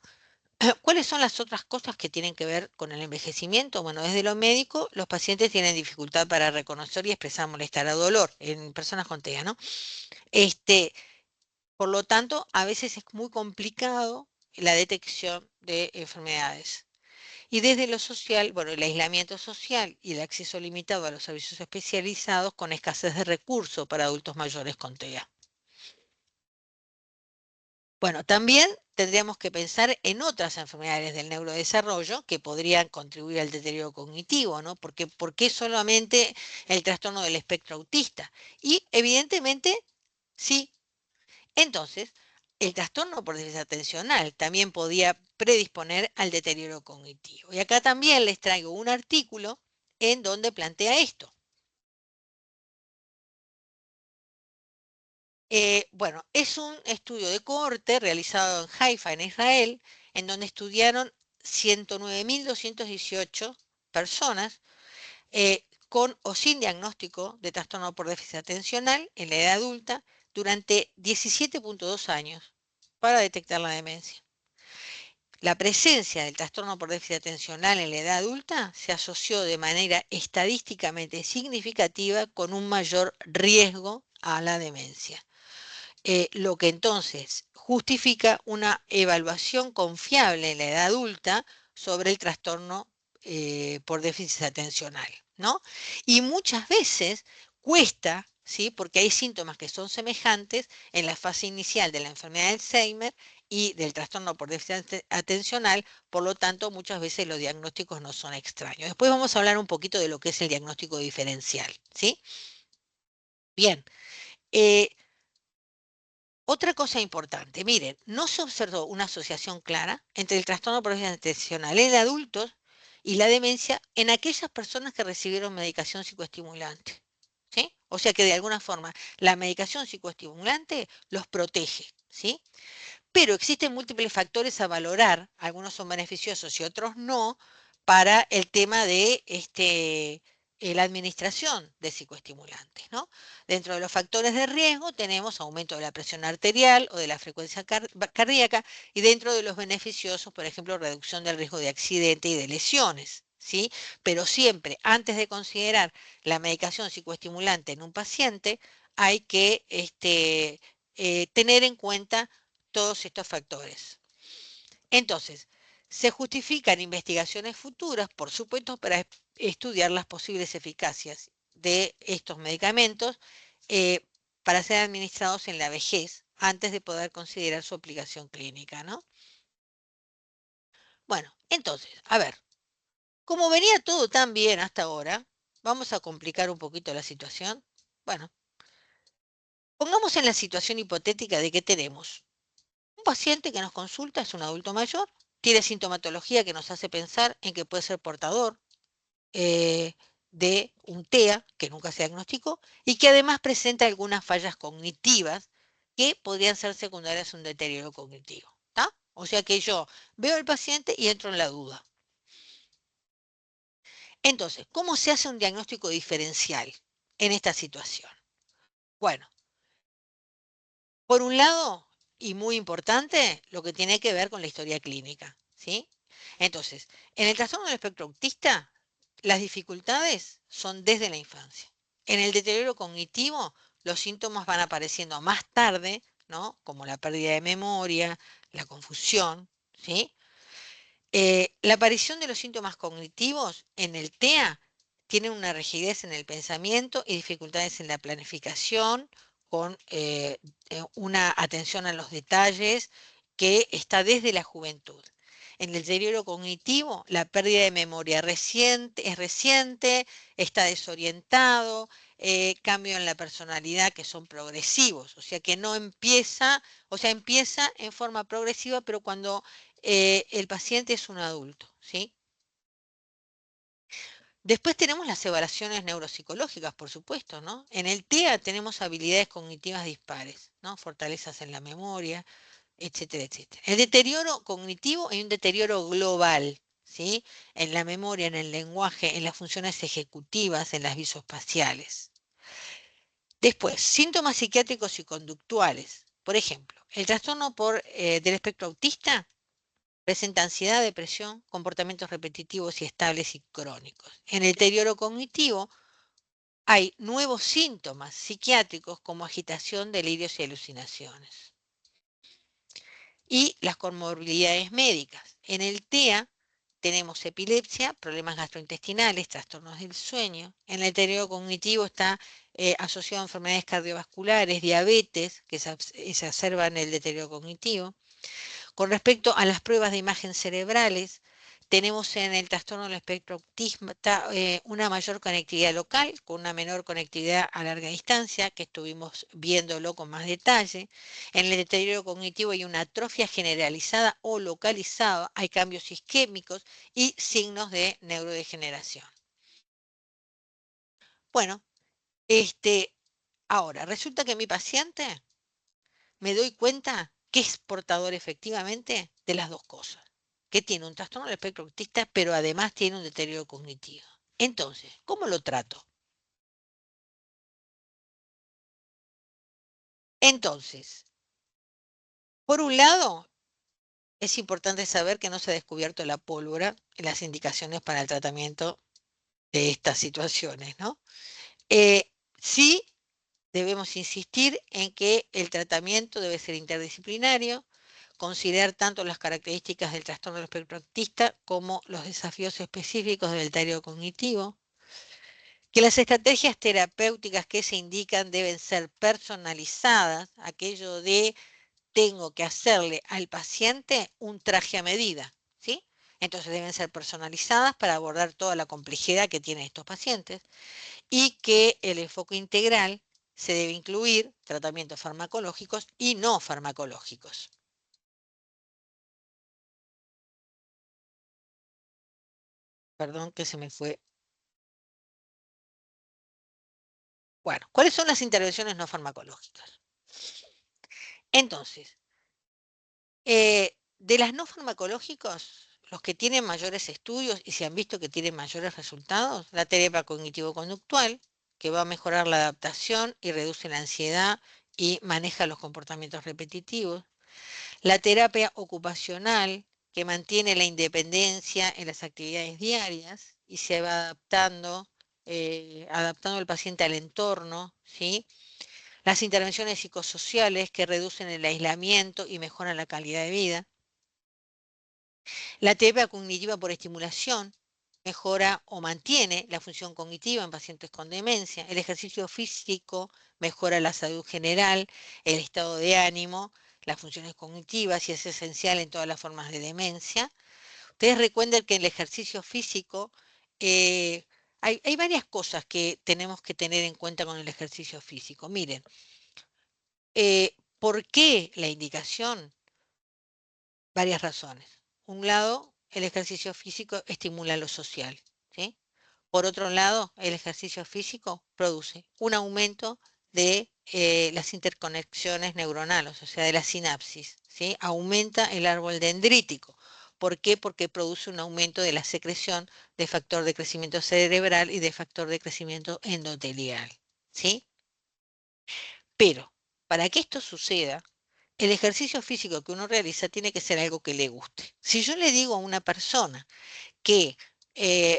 ¿cuáles son las otras cosas que tienen que ver con el envejecimiento? Bueno, desde lo médico, los pacientes tienen dificultad para reconocer y expresar malestar o dolor en personas con TEA, ¿no? Este, por lo tanto, a veces es muy complicado la detección de enfermedades. Y desde lo social, bueno, el aislamiento social y el acceso limitado a los servicios especializados con escasez de recursos para adultos mayores con TEA. Bueno, también tendríamos que pensar en otras enfermedades del neurodesarrollo que podrían contribuir al deterioro cognitivo, ¿no? Porque, ¿por qué solamente el trastorno del espectro autista? Y evidentemente, sí. Entonces, el trastorno por déficit atencional también podía predisponer al deterioro cognitivo. Y acá también les traigo un artículo en donde plantea esto. Bueno, es un estudio de cohorte realizado en Haifa, en Israel, en donde estudiaron 109.218 personas con o sin diagnóstico de trastorno por déficit atencional en la edad adulta durante 17,2 años para detectar la demencia. La presencia del trastorno por déficit atencional en la edad adulta se asoció de manera estadísticamente significativa con un mayor riesgo a la demencia. Lo que entonces justifica una evaluación confiable en la edad adulta sobre el trastorno por déficit atencional, ¿no? Y muchas veces cuesta, ¿sí? Porque hay síntomas que son semejantes en la fase inicial de la enfermedad de Alzheimer y del trastorno por déficit atencional, por lo tanto muchas veces los diagnósticos no son extraños. Después vamos a hablar un poquito de lo que es el diagnóstico diferencial, ¿sí? Bien. eh, Otra cosa importante, miren, no se observó una asociación clara entre el trastorno por déficit atencional en adultos y la demencia en aquellas personas que recibieron medicación psicoestimulante. ¿Sí? O sea que de alguna forma la medicación psicoestimulante los protege. ¿Sí? Pero existen múltiples factores a valorar, algunos son beneficiosos y otros no, para el tema de la administración de psicoestimulantes, ¿no? Dentro de los factores de riesgo tenemos aumento de la presión arterial o de la frecuencia cardíaca, y dentro de los beneficiosos, por ejemplo, reducción del riesgo de accidente y de lesiones. ¿Sí? Pero siempre, antes de considerar la medicación psicoestimulante en un paciente, hay que tener en cuenta todos estos factores. Entonces, se justifican investigaciones futuras, por supuesto, para estudiar las posibles eficacias de estos medicamentos eh, para ser administrados en la vejez antes de poder considerar su aplicación clínica, ¿no? Bueno, entonces, a ver, como venía todo tan bien hasta ahora, vamos a complicar un poquito la situación. Bueno, pongamos en la situación hipotética de que tenemos un paciente que nos consulta, es un adulto mayor, tiene sintomatología que nos hace pensar en que puede ser portador eh, de un TEA, que nunca se diagnosticó, y que además presenta algunas fallas cognitivas que podrían ser secundarias a un deterioro cognitivo. ¿Tá? O sea que yo veo al paciente y entro en la duda. Entonces, ¿cómo se hace un diagnóstico diferencial en esta situación? Bueno, por un lado, y muy importante, lo que tiene que ver con la historia clínica, ¿sí? Entonces, en el trastorno del espectro autista, las dificultades son desde la infancia. En el deterioro cognitivo, los síntomas van apareciendo más tarde, ¿no? Como la pérdida de memoria, la confusión, ¿sí? La aparición de los síntomas cognitivos en el TEA tiene una rigidez en el pensamiento y dificultades en la planificación, con una atención a los detalles que está desde la juventud. En el deterioro cognitivo, la pérdida de memoria es reciente, está desorientado, cambio en la personalidad que son progresivos, o sea que no empieza, o sea, empieza en forma progresiva, pero cuando el paciente es un adulto, ¿sí? Después tenemos las evaluaciones neuropsicológicas, por supuesto, ¿no? En el TEA tenemos habilidades cognitivas dispares, ¿no? Fortalezas en la memoria, etcétera, etcétera. El deterioro cognitivo hay un deterioro global, ¿sí? En la memoria, en el lenguaje, en las funciones ejecutivas, en las visoespaciales. Después, síntomas psiquiátricos y conductuales. Por ejemplo, el trastorno del espectro autista presenta ansiedad, depresión, comportamientos repetitivos y estables y crónicos. En el deterioro cognitivo hay nuevos síntomas psiquiátricos como agitación, delirios y alucinaciones. Y las comorbilidades médicas. En el TEA tenemos epilepsia, problemas gastrointestinales, trastornos del sueño. En el deterioro cognitivo está asociado a enfermedades cardiovasculares, diabetes, que se exacerban el deterioro cognitivo. Con respecto a las pruebas de imagen cerebrales, tenemos en el trastorno del espectro autista una mayor conectividad local, con una menor conectividad a larga distancia, que estuvimos viéndolo con más detalle. En el deterioro cognitivo hay una atrofia generalizada o localizada, hay cambios isquémicos y signos de neurodegeneración. Bueno, ahora, resulta que mi paciente me doy cuenta que es portador efectivamente de las dos cosas, que tiene un trastorno del espectro autista, pero además tiene un deterioro cognitivo. Entonces, ¿cómo lo trato? Entonces, por un lado, es importante saber que no se ha descubierto la pólvora en las indicaciones para el tratamiento de estas situaciones, ¿no? Sí, debemos insistir en que el tratamiento debe ser interdisciplinario, considerar tanto las características del trastorno del espectro autista como los desafíos específicos del deterioro cognitivo, que las estrategias terapéuticas que se indican deben ser personalizadas, aquello de tengo que hacerle al paciente un traje a medida, ¿sí? Entonces deben ser personalizadas para abordar toda la complejidad que tienen estos pacientes, y que el enfoque integral se debe incluir tratamientos farmacológicos y no farmacológicos. Perdón que se me fue. Bueno, ¿cuáles son las intervenciones no farmacológicas? Entonces, de las no farmacológicos, los que tienen mayores estudios y se han visto que tienen mayores resultados, la terapia cognitivo-conductual, que va a mejorar la adaptación y reduce la ansiedad y maneja los comportamientos repetitivos. La terapia ocupacional, que mantiene la independencia en las actividades diarias y se va adaptando al paciente al entorno, ¿sí? Las intervenciones psicosociales que reducen el aislamiento y mejoran la calidad de vida. La terapia cognitiva por estimulación mejora o mantiene la función cognitiva en pacientes con demencia. El ejercicio físico mejora la salud general, el estado de ánimo, las funciones cognitivas y es esencial en todas las formas de demencia. Ustedes recuerden que en el ejercicio físico eh, hay varias cosas que tenemos que tener en cuenta con el ejercicio físico. Miren, ¿por qué la indicación? Varias razones. Un lado, el ejercicio físico estimula lo social, ¿sí? Por otro lado, el ejercicio físico produce un aumento de las interconexiones neuronales, o sea, de la sinapsis, ¿sí? Aumenta el árbol dendrítico. ¿Por qué? Porque produce un aumento de la secreción de factor de crecimiento cerebral y de factor de crecimiento endotelial, ¿sí? Pero para que esto suceda, el ejercicio físico que uno realiza tiene que ser algo que le guste. Si yo le digo a una persona que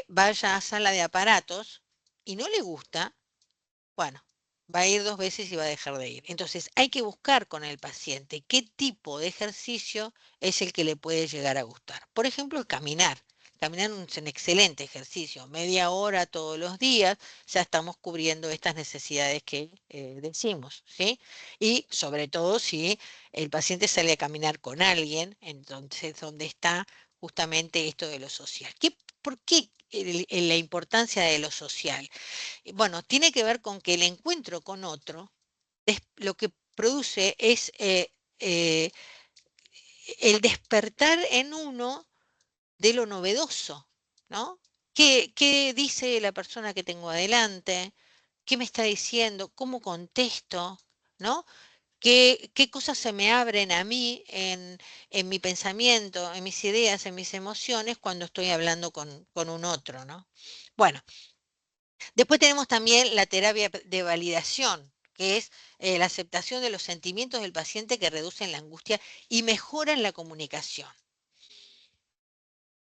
vaya a sala de aparatos y no le gusta, bueno, va a ir 2 veces y va a dejar de ir. Entonces hay que buscar con el paciente qué tipo de ejercicio es el que le puede llegar a gustar. Por ejemplo, el caminar. Caminar es un excelente ejercicio, media hora todos los días, ya estamos cubriendo estas necesidades que decimos, ¿sí? Y sobre todo si el paciente sale a caminar con alguien, entonces donde está justamente esto de lo social. ¿Por qué la importancia de lo social? Bueno, tiene que ver con que el encuentro con otro lo que produce es eh, el despertar en uno de lo novedoso, ¿no? ¿Qué dice la persona que tengo adelante? ¿Qué me está diciendo? ¿Cómo contesto? ¿No? ¿Qué cosas se me abren a mí en mi pensamiento, en mis ideas, en mis emociones cuando estoy hablando con un otro, ¿no? Bueno, después tenemos también la terapia de validación, que es la aceptación de los sentimientos del paciente que reducen la angustia y mejoran la comunicación.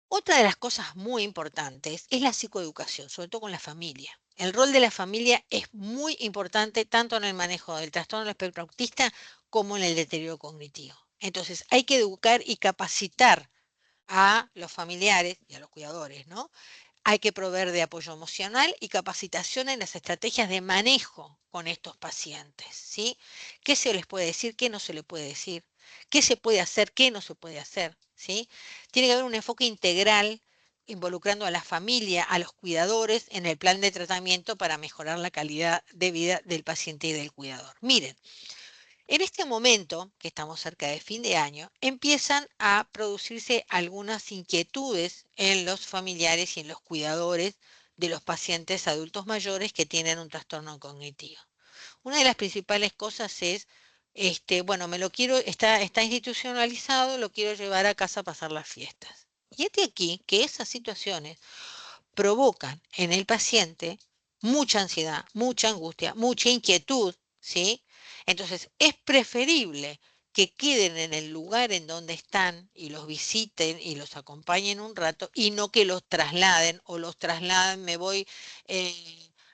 Otra de las cosas muy importantes es la psicoeducación, sobre todo con la familia. El rol de la familia es muy importante tanto en el manejo del trastorno del espectro autista como en el deterioro cognitivo. Entonces, hay que educar y capacitar a los familiares y a los cuidadores, ¿no? Hay que proveer de apoyo emocional y capacitación en las estrategias de manejo con estos pacientes, ¿sí? ¿Qué se les puede decir? ¿Qué no se le puede decir? ¿Qué se puede hacer? ¿Qué no se puede hacer? ¿Sí? Tiene que haber un enfoque integral involucrando a la familia, a los cuidadores en el plan de tratamiento para mejorar la calidad de vida del paciente y del cuidador. Miren, en este momento, que estamos cerca de fin de año, empiezan a producirse algunas inquietudes en los familiares y en los cuidadores de los pacientes adultos mayores que tienen un trastorno cognitivo. Una de las principales cosas es, bueno, está institucionalizado, lo quiero llevar a casa a pasar las fiestas. Y aquí que esas situaciones provocan en el paciente mucha ansiedad, mucha angustia, mucha inquietud, ¿sí? Entonces, es preferible que queden en el lugar en donde están y los visiten y los acompañen un rato y no que los trasladen o los trasladen, me voy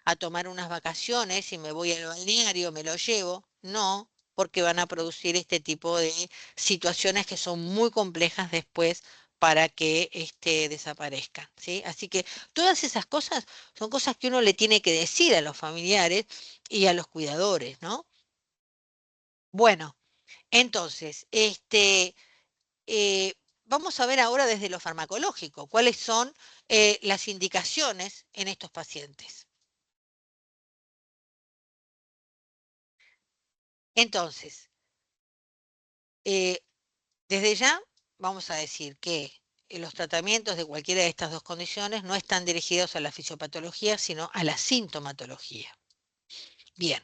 a tomar unas vacaciones y me voy al balneario, me lo llevo. No, porque van a producir este tipo de situaciones que son muy complejas después para que desaparezcan, ¿sí? Así que todas esas cosas son cosas que uno le tiene que decir a los familiares y a los cuidadores, ¿no? Bueno, entonces, vamos a ver ahora desde lo farmacológico, cuáles son las indicaciones en estos pacientes. Entonces, eh, desde ya vamos a decir que los tratamientos de cualquiera de estas dos condiciones no están dirigidos a la fisiopatología, sino a la sintomatología. Bien,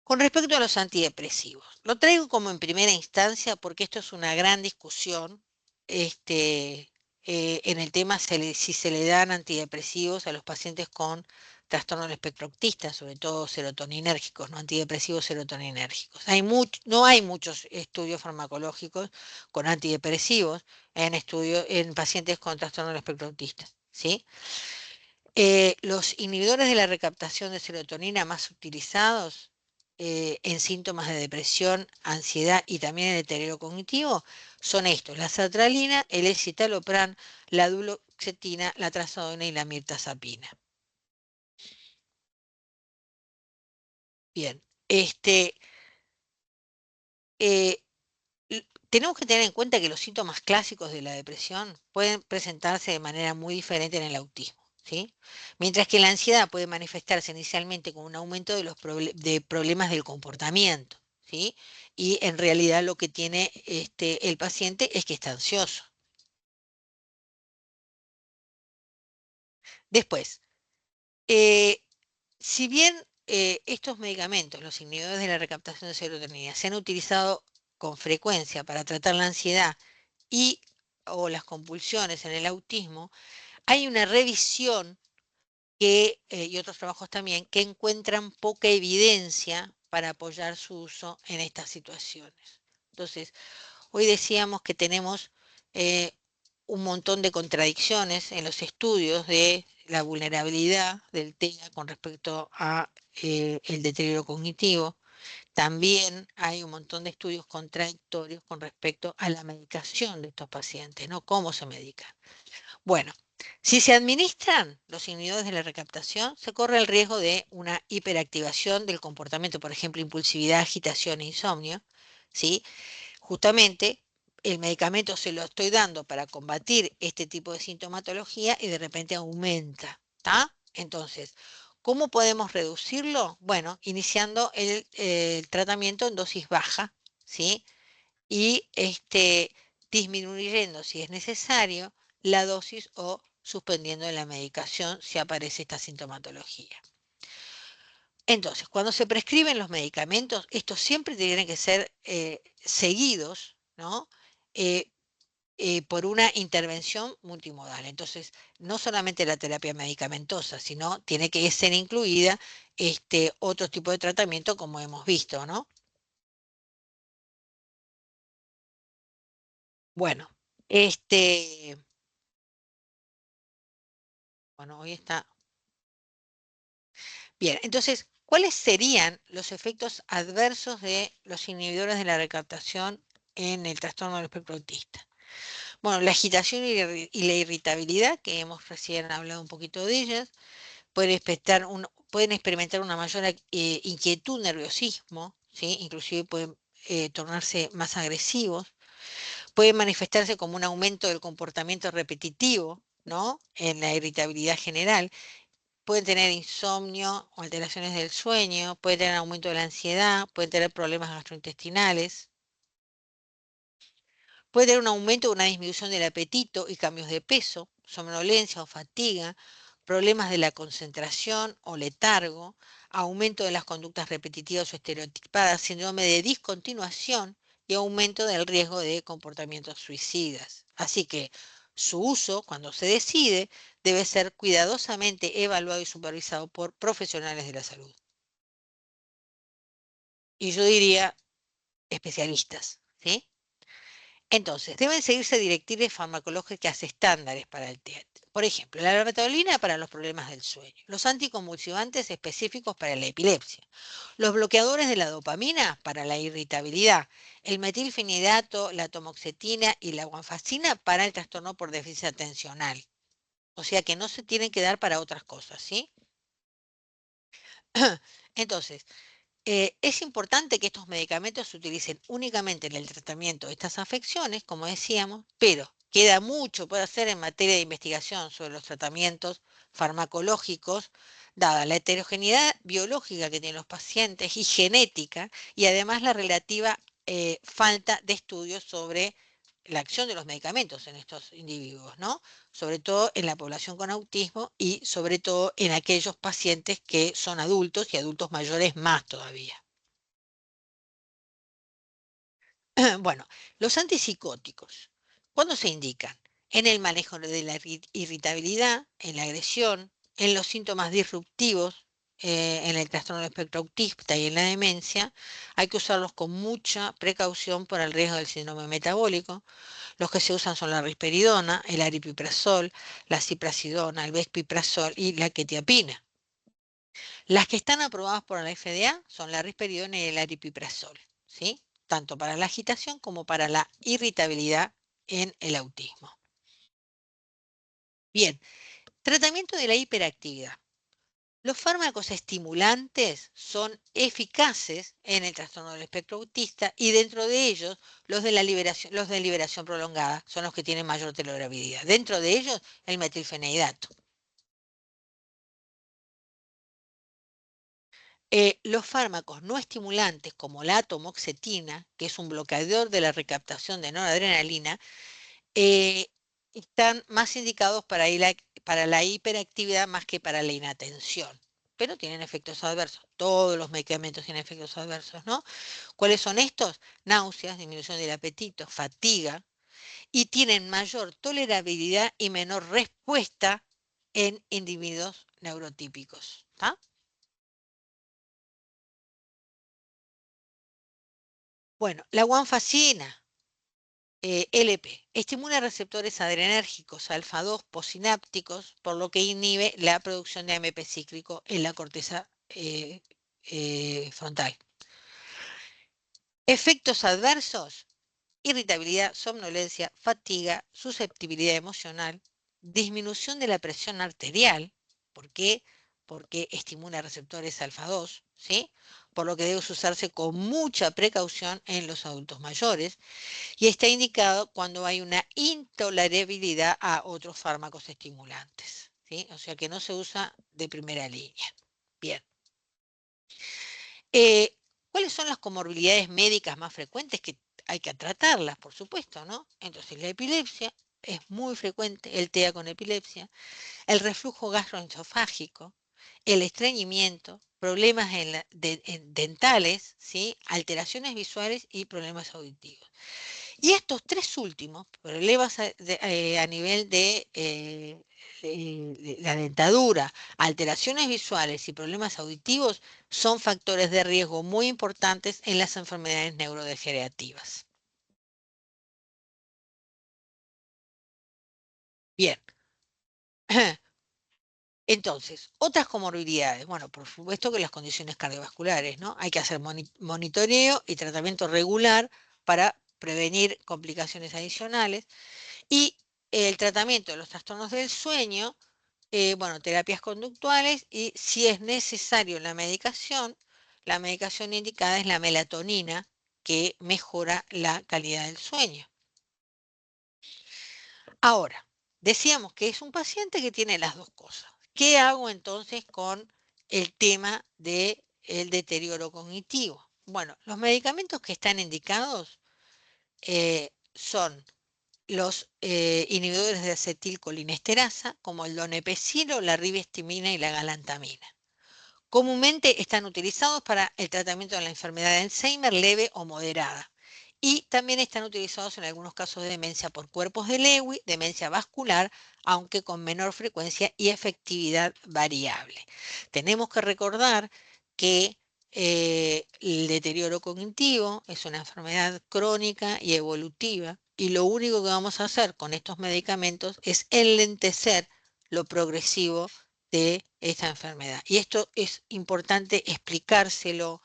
con respecto a los antidepresivos, lo traigo como en primera instancia porque esto es una gran discusión en el tema si se le dan antidepresivos a los pacientes con trastorno del espectro autista, sobre todo serotoninérgicos, no antidepresivos serotoninérgicos. No hay muchos estudios farmacológicos con antidepresivos en pacientes con trastorno del espectro autista, ¿sí? Los inhibidores de la recaptación de serotonina más utilizados en síntomas de depresión, ansiedad y también en deterioro cognitivo son estos: la sertralina, el escitalopram, la duloxetina, la trazodona y la mirtazapina. Bien, eh, tenemos que tener en cuenta que los síntomas clásicos de la depresión pueden presentarse de manera muy diferente en el autismo, ¿sí? Mientras que la ansiedad puede manifestarse inicialmente con un aumento de de problemas del comportamiento, ¿sí? Y en realidad lo que tiene el paciente es que está ansioso. Después, eh, si bien estos medicamentos, los inhibidores de la recaptación de serotonina, se han utilizado con frecuencia para tratar la ansiedad y o las compulsiones en el autismo, hay una revisión y otros trabajos también que encuentran poca evidencia para apoyar su uso en estas situaciones. Entonces, hoy decíamos que tenemos eh, un montón de contradicciones en los estudios de la vulnerabilidad del TEA con respecto a el deterioro cognitivo. También hay un montón de estudios contradictorios con respecto a la medicación de estos pacientes, ¿no? ¿Cómo se medica? Bueno, si se administran los inhibidores de la recaptación, se corre el riesgo de una hiperactivación del comportamiento, por ejemplo, impulsividad, agitación e insomnio, ¿sí? Justamente el medicamento se lo estoy dando para combatir este tipo de sintomatología y de repente aumenta, ¿está? Entonces, ¿cómo podemos reducirlo? Bueno, iniciando el tratamiento en dosis baja, ¿sí? Y disminuyendo, si es necesario, la dosis o suspendiendo la medicación si aparece esta sintomatología. Entonces, cuando se prescriben los medicamentos, estos siempre tienen que ser seguidos, ¿no? Eh, por una intervención multimodal. Entonces, no solamente la terapia medicamentosa, sino tiene que ser incluida otro tipo de tratamiento como hemos visto, ¿no? Bueno, este, bueno, hoy está. Bien, entonces, ¿cuáles serían los efectos adversos de los inhibidores de la recaptación en el trastorno del espectro autista? Bueno, la agitación y la irritabilidad, que hemos recién hablado un poquito de ellas, pueden experimentar una mayor inquietud, nerviosismo, ¿sí? Inclusive pueden tornarse más agresivos, pueden manifestarse como un aumento del comportamiento repetitivo, ¿no? En la irritabilidad general. Pueden tener insomnio o alteraciones del sueño, pueden tener aumento de la ansiedad, pueden tener problemas gastrointestinales, puede tener un aumento o una disminución del apetito y cambios de peso, somnolencia o fatiga, problemas de la concentración o letargo, aumento de las conductas repetitivas o estereotipadas, síndrome de discontinuación y aumento del riesgo de comportamientos suicidas. Así que su uso, cuando se decide, debe ser cuidadosamente evaluado y supervisado por profesionales de la salud. Y yo diría especialistas, ¿sí? Entonces, deben seguirse directrices farmacológicas estándares para el TEAT. Por ejemplo, la labetalina para los problemas del sueño, los anticonvulsivantes específicos para la epilepsia, los bloqueadores de la dopamina para la irritabilidad, el metilfenidato, la tomoxetina y la guanfacina para el trastorno por déficit atencional. O sea que no se tienen que dar para otras cosas, ¿sí? Entonces, es importante que estos medicamentos se utilicen únicamente en el tratamiento de estas afecciones, como decíamos, pero queda mucho por hacer en materia de investigación sobre los tratamientos farmacológicos dada la heterogeneidad biológica que tienen los pacientes y genética, y además la relativa falta de estudios sobre la acción de los medicamentos en estos individuos, ¿no? Sobre todo en la población con autismo y sobre todo en aquellos pacientes que son adultos y adultos mayores más todavía. Bueno, los antipsicóticos, ¿cuándo se indican? En el manejo de la irritabilidad, en la agresión, en los síntomas disruptivos, en el trastorno del espectro autista y en la demencia. Hay que usarlos con mucha precaución por el riesgo del síndrome metabólico. Los que se usan son la risperidona, el aripiprazol, la ciprasidona, el bespiprazol y la quetiapina. Las que están aprobadas por la FDA son la risperidona y el aripiprazol, ¿sí? Tanto para la agitación como para la irritabilidad en el autismo. Bien, tratamiento de la hiperactividad. Los fármacos estimulantes son eficaces en el trastorno del espectro autista y dentro de ellos los de liberación prolongada son los que tienen mayor tolerabilidad. Dentro de ellos el metilfenidato. Los fármacos no estimulantes como la atomoxetina, que es un bloqueador de la recaptación de noradrenalina, eh, están más indicados para la hiperactividad más que para la inatención, pero tienen efectos adversos. Todos los medicamentos tienen efectos adversos, ¿no? ¿Cuáles son estos? Náuseas, disminución del apetito, fatiga, y tienen mayor tolerabilidad y menor respuesta en individuos neurotípicos. ¿Tá? Bueno, la guanfacina, LP, estimula receptores adrenérgicos alfa 2 posinápticos, por lo que inhibe la producción de AMP cíclico en la corteza frontal. Efectos adversos: irritabilidad, somnolencia, fatiga, susceptibilidad emocional, disminución de la presión arterial. ¿Por qué? Porque estimula receptores alfa 2, ¿sí? Por lo que debe usarse con mucha precaución en los adultos mayores y está indicado cuando hay una intolerabilidad a otros fármacos estimulantes, ¿sí? O sea que no se usa de primera línea. Bien. Eh, ¿Cuáles son las comorbilidades médicas más frecuentes que hay que tratarlas, por supuesto, ¿no? Entonces, la epilepsia es muy frecuente, el TEA con epilepsia, el reflujo gastroesofágico, el estreñimiento, problemas dentales, ¿sí? Alteraciones visuales y problemas auditivos. Y estos tres últimos, problemas a nivel de la dentadura, alteraciones visuales y problemas auditivos, son factores de riesgo muy importantes en las enfermedades neurodegenerativas. Bien. Entonces, otras comorbilidades. Bueno, por supuesto que las condiciones cardiovasculares, ¿no? Hay que hacer monitoreo y tratamiento regular para prevenir complicaciones adicionales. Y el tratamiento de los trastornos del sueño, bueno, terapias conductuales y si es necesario la medicación indicada es la melatonina que mejora la calidad del sueño. Ahora, decíamos que es un paciente que tiene las dos cosas. ¿Qué hago entonces con el tema del deterioro cognitivo? Bueno, los medicamentos que están indicados son los inhibidores de acetilcolinesterasa, como el donepezilo, la ribestimina y la galantamina. Comúnmente están utilizados para el tratamiento de la enfermedad de Alzheimer leve o moderada. Y también están utilizados en algunos casos de demencia por cuerpos de Lewy, demencia vascular, aunque con menor frecuencia y efectividad variable. Tenemos que recordar que el deterioro cognitivo es una enfermedad crónica y evolutiva y lo único que vamos a hacer con estos medicamentos es enlentecer lo progresivo de esta enfermedad. Y esto es importante explicárselo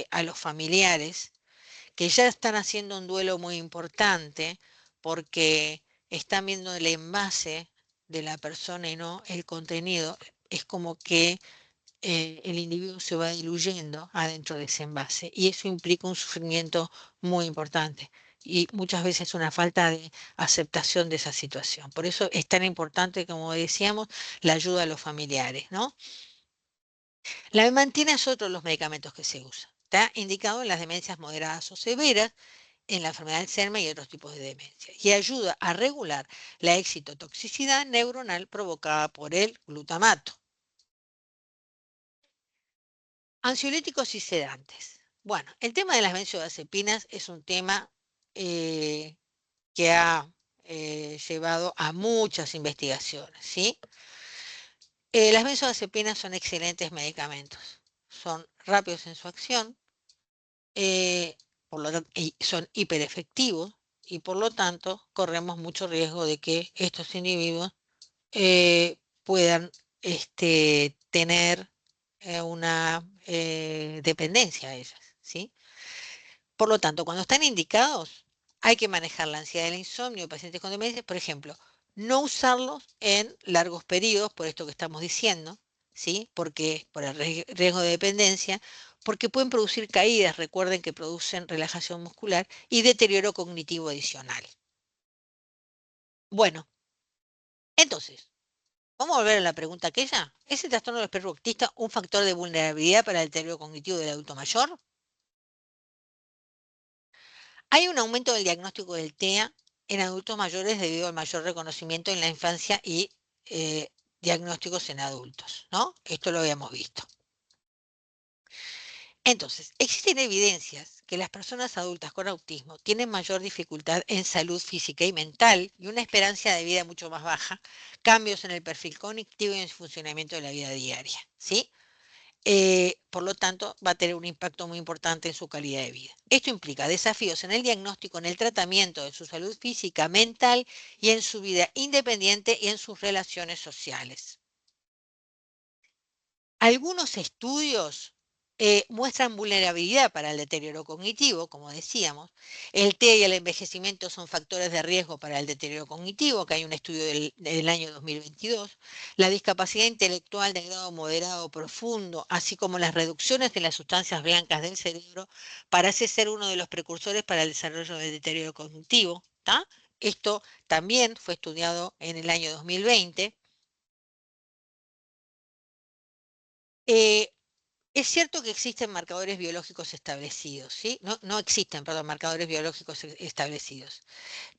a los familiares que ya están haciendo un duelo muy importante porque están viendo el envase de la persona y no el contenido. Es como que el individuo se va diluyendo adentro de ese envase y eso implica un sufrimiento muy importante y muchas veces una falta de aceptación de esa situación. Por eso es tan importante, como decíamos, la ayuda a los familiares, ¿no? La memantina es otro de los medicamentos que se usa. Está indicado en las demencias moderadas o severas, en la enfermedad de Alzheimer y otros tipos de demencia, y ayuda a regular la excitotoxicidad neuronal provocada por el glutamato. Ansiolíticos y sedantes. Bueno, el tema de las benzodiazepinas es un tema eh, que ha llevado a muchas investigaciones, ¿sí? Las benzodiazepinas son excelentes medicamentos, son rápidos en su acción, eh, por lo tanto, y son hiperefectivos y por lo tanto corremos mucho riesgo de que estos individuos puedan tener una dependencia a ellas, ¿sí? Por lo tanto, cuando están indicados, hay que manejar la ansiedad y el insomnio de pacientes con demencia, por ejemplo, no usarlos en largos periodos, por esto que estamos diciendo, ¿sí? Porque por el riesgo de dependencia, porque pueden producir caídas, recuerden que producen relajación muscular y deterioro cognitivo adicional. Bueno, entonces, vamos a volver a la pregunta aquella. ¿Es el trastorno del espectro autista un factor de vulnerabilidad para el deterioro cognitivo del adulto mayor? Hay un aumento del diagnóstico del TEA en adultos mayores debido al mayor reconocimiento en la infancia y diagnósticos en adultos, ¿no? Esto lo habíamos visto. Entonces, existen evidencias que las personas adultas con autismo tienen mayor dificultad en salud física y mental y una esperanza de vida mucho más baja, cambios en el perfil cognitivo y en su funcionamiento de la vida diaria, ¿sí? Por lo tanto, va a tener un impacto muy importante en su calidad de vida. Esto implica desafíos en el diagnóstico, en el tratamiento de su salud física, mental y en su vida independiente y en sus relaciones sociales. Algunos estudios muestran vulnerabilidad para el deterioro cognitivo, como decíamos. El TEA y el envejecimiento son factores de riesgo para el deterioro cognitivo, que hay un estudio del año 2022. La discapacidad intelectual de grado moderado o profundo, así como las reducciones de las sustancias blancas del cerebro, parece ser uno de los precursores para el desarrollo del deterioro cognitivo. ¿Tá? Esto también fue estudiado en el año 2020. Eh, Es cierto que existen marcadores biológicos establecidos, ¿sí? No, no existen, perdón, marcadores biológicos establecidos,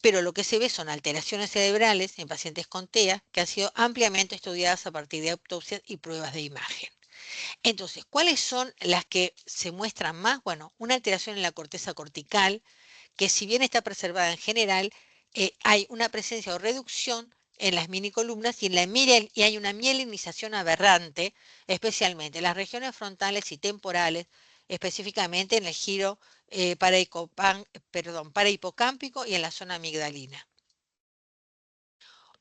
pero lo que se ve son alteraciones cerebrales en pacientes con TEA que han sido ampliamente estudiadas a partir de autopsias y pruebas de imagen. Entonces, ¿cuáles son las que se muestran más? Bueno, una alteración en la corteza cortical, que si bien está preservada en general, hay una presencia o reducción en las minicolumnas y, y hay una mielinización aberrante, especialmente en las regiones frontales y temporales, específicamente en el giro parahipocámpico y en la zona amigdalina.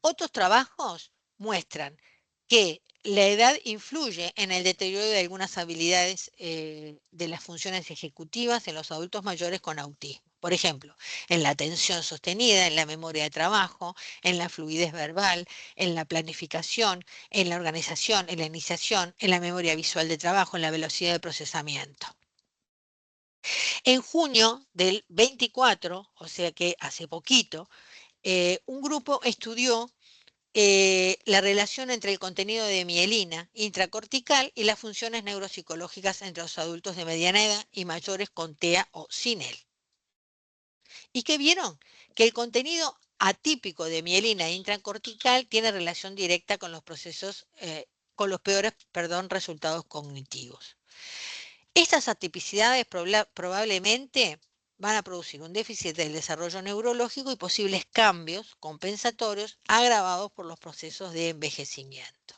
Otros trabajos muestran que la edad influye en el deterioro de algunas habilidades de las funciones ejecutivas en los adultos mayores con autismo. Por ejemplo, en la atención sostenida, en la memoria de trabajo, en la fluidez verbal, en la planificación, en la organización, en la iniciación, en la memoria visual de trabajo, en la velocidad de procesamiento. En junio del 24, o sea que hace poquito, un grupo estudió la relación entre el contenido de mielina intracortical y las funciones neuropsicológicas entre los adultos de mediana edad y mayores con TEA o sin él. ¿Y qué vieron? Que el contenido atípico de mielina intracortical tiene relación directa con los procesos, con los peores, perdón, resultados cognitivos. Estas atipicidades probablemente van a producir un déficit del desarrollo neurológico y posibles cambios compensatorios agravados por los procesos de envejecimiento.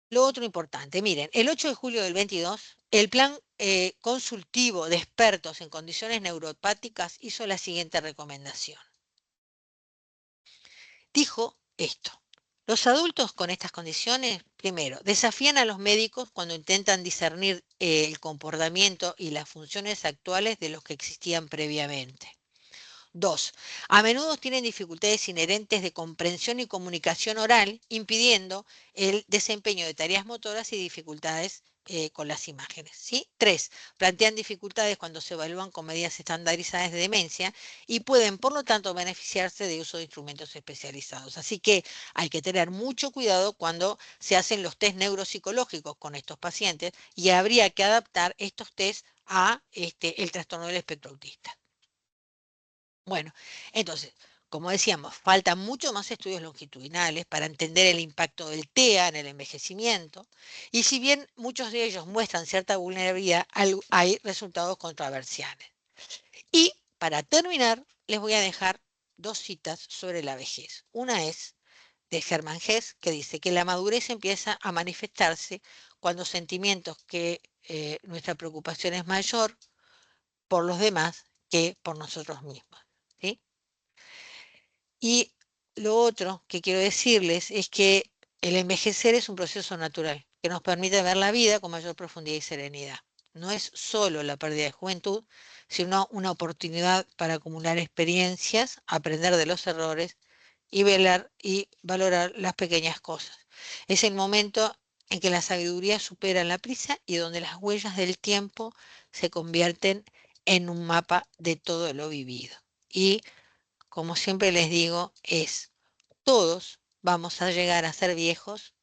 Lo otro importante, miren, el 8 de julio del 22, el plan consultivo de expertos en condiciones neuropáticas hizo la siguiente recomendación. Dijo esto. Los adultos con estas condiciones, primero, desafían a los médicos cuando intentan discernir el comportamiento y las funciones actuales de los que existían previamente. 2. A menudo tienen dificultades inherentes de comprensión y comunicación oral, impidiendo el desempeño de tareas motoras y dificultades con las imágenes. ¿Sí? 3. Plantean dificultades cuando se evalúan con medidas estandarizadas de demencia y pueden, por lo tanto, beneficiarse de uso de instrumentos especializados. Así que hay que tener mucho cuidado cuando se hacen los test neuropsicológicos con estos pacientes y habría que adaptar estos test a el trastorno del espectro autista. Bueno, entonces, como decíamos, faltan mucho más estudios longitudinales para entender el impacto del TEA en el envejecimiento, y si bien muchos de ellos muestran cierta vulnerabilidad, hay resultados controversiales. Y para terminar, les voy a dejar dos citas sobre la vejez. Una es de Hermann Hesse, que dice que la madurez empieza a manifestarse cuando sentimientos que nuestra preocupación es mayor por los demás que por nosotros mismos. ¿Sí? Y lo otro que quiero decirles es que el envejecer es un proceso natural que nos permite ver la vida con mayor profundidad y serenidad. No es solo la pérdida de juventud, sino una oportunidad para acumular experiencias, aprender de los errores y velar y valorar las pequeñas cosas. Es el momento en que la sabiduría supera la prisa y donde las huellas del tiempo se convierten en un mapa de todo lo vivido. Y como siempre les digo, todos vamos a llegar a ser viejos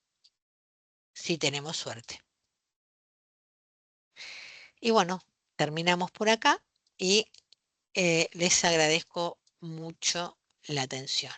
si tenemos suerte. Y bueno, terminamos por acá y les agradezco mucho la atención.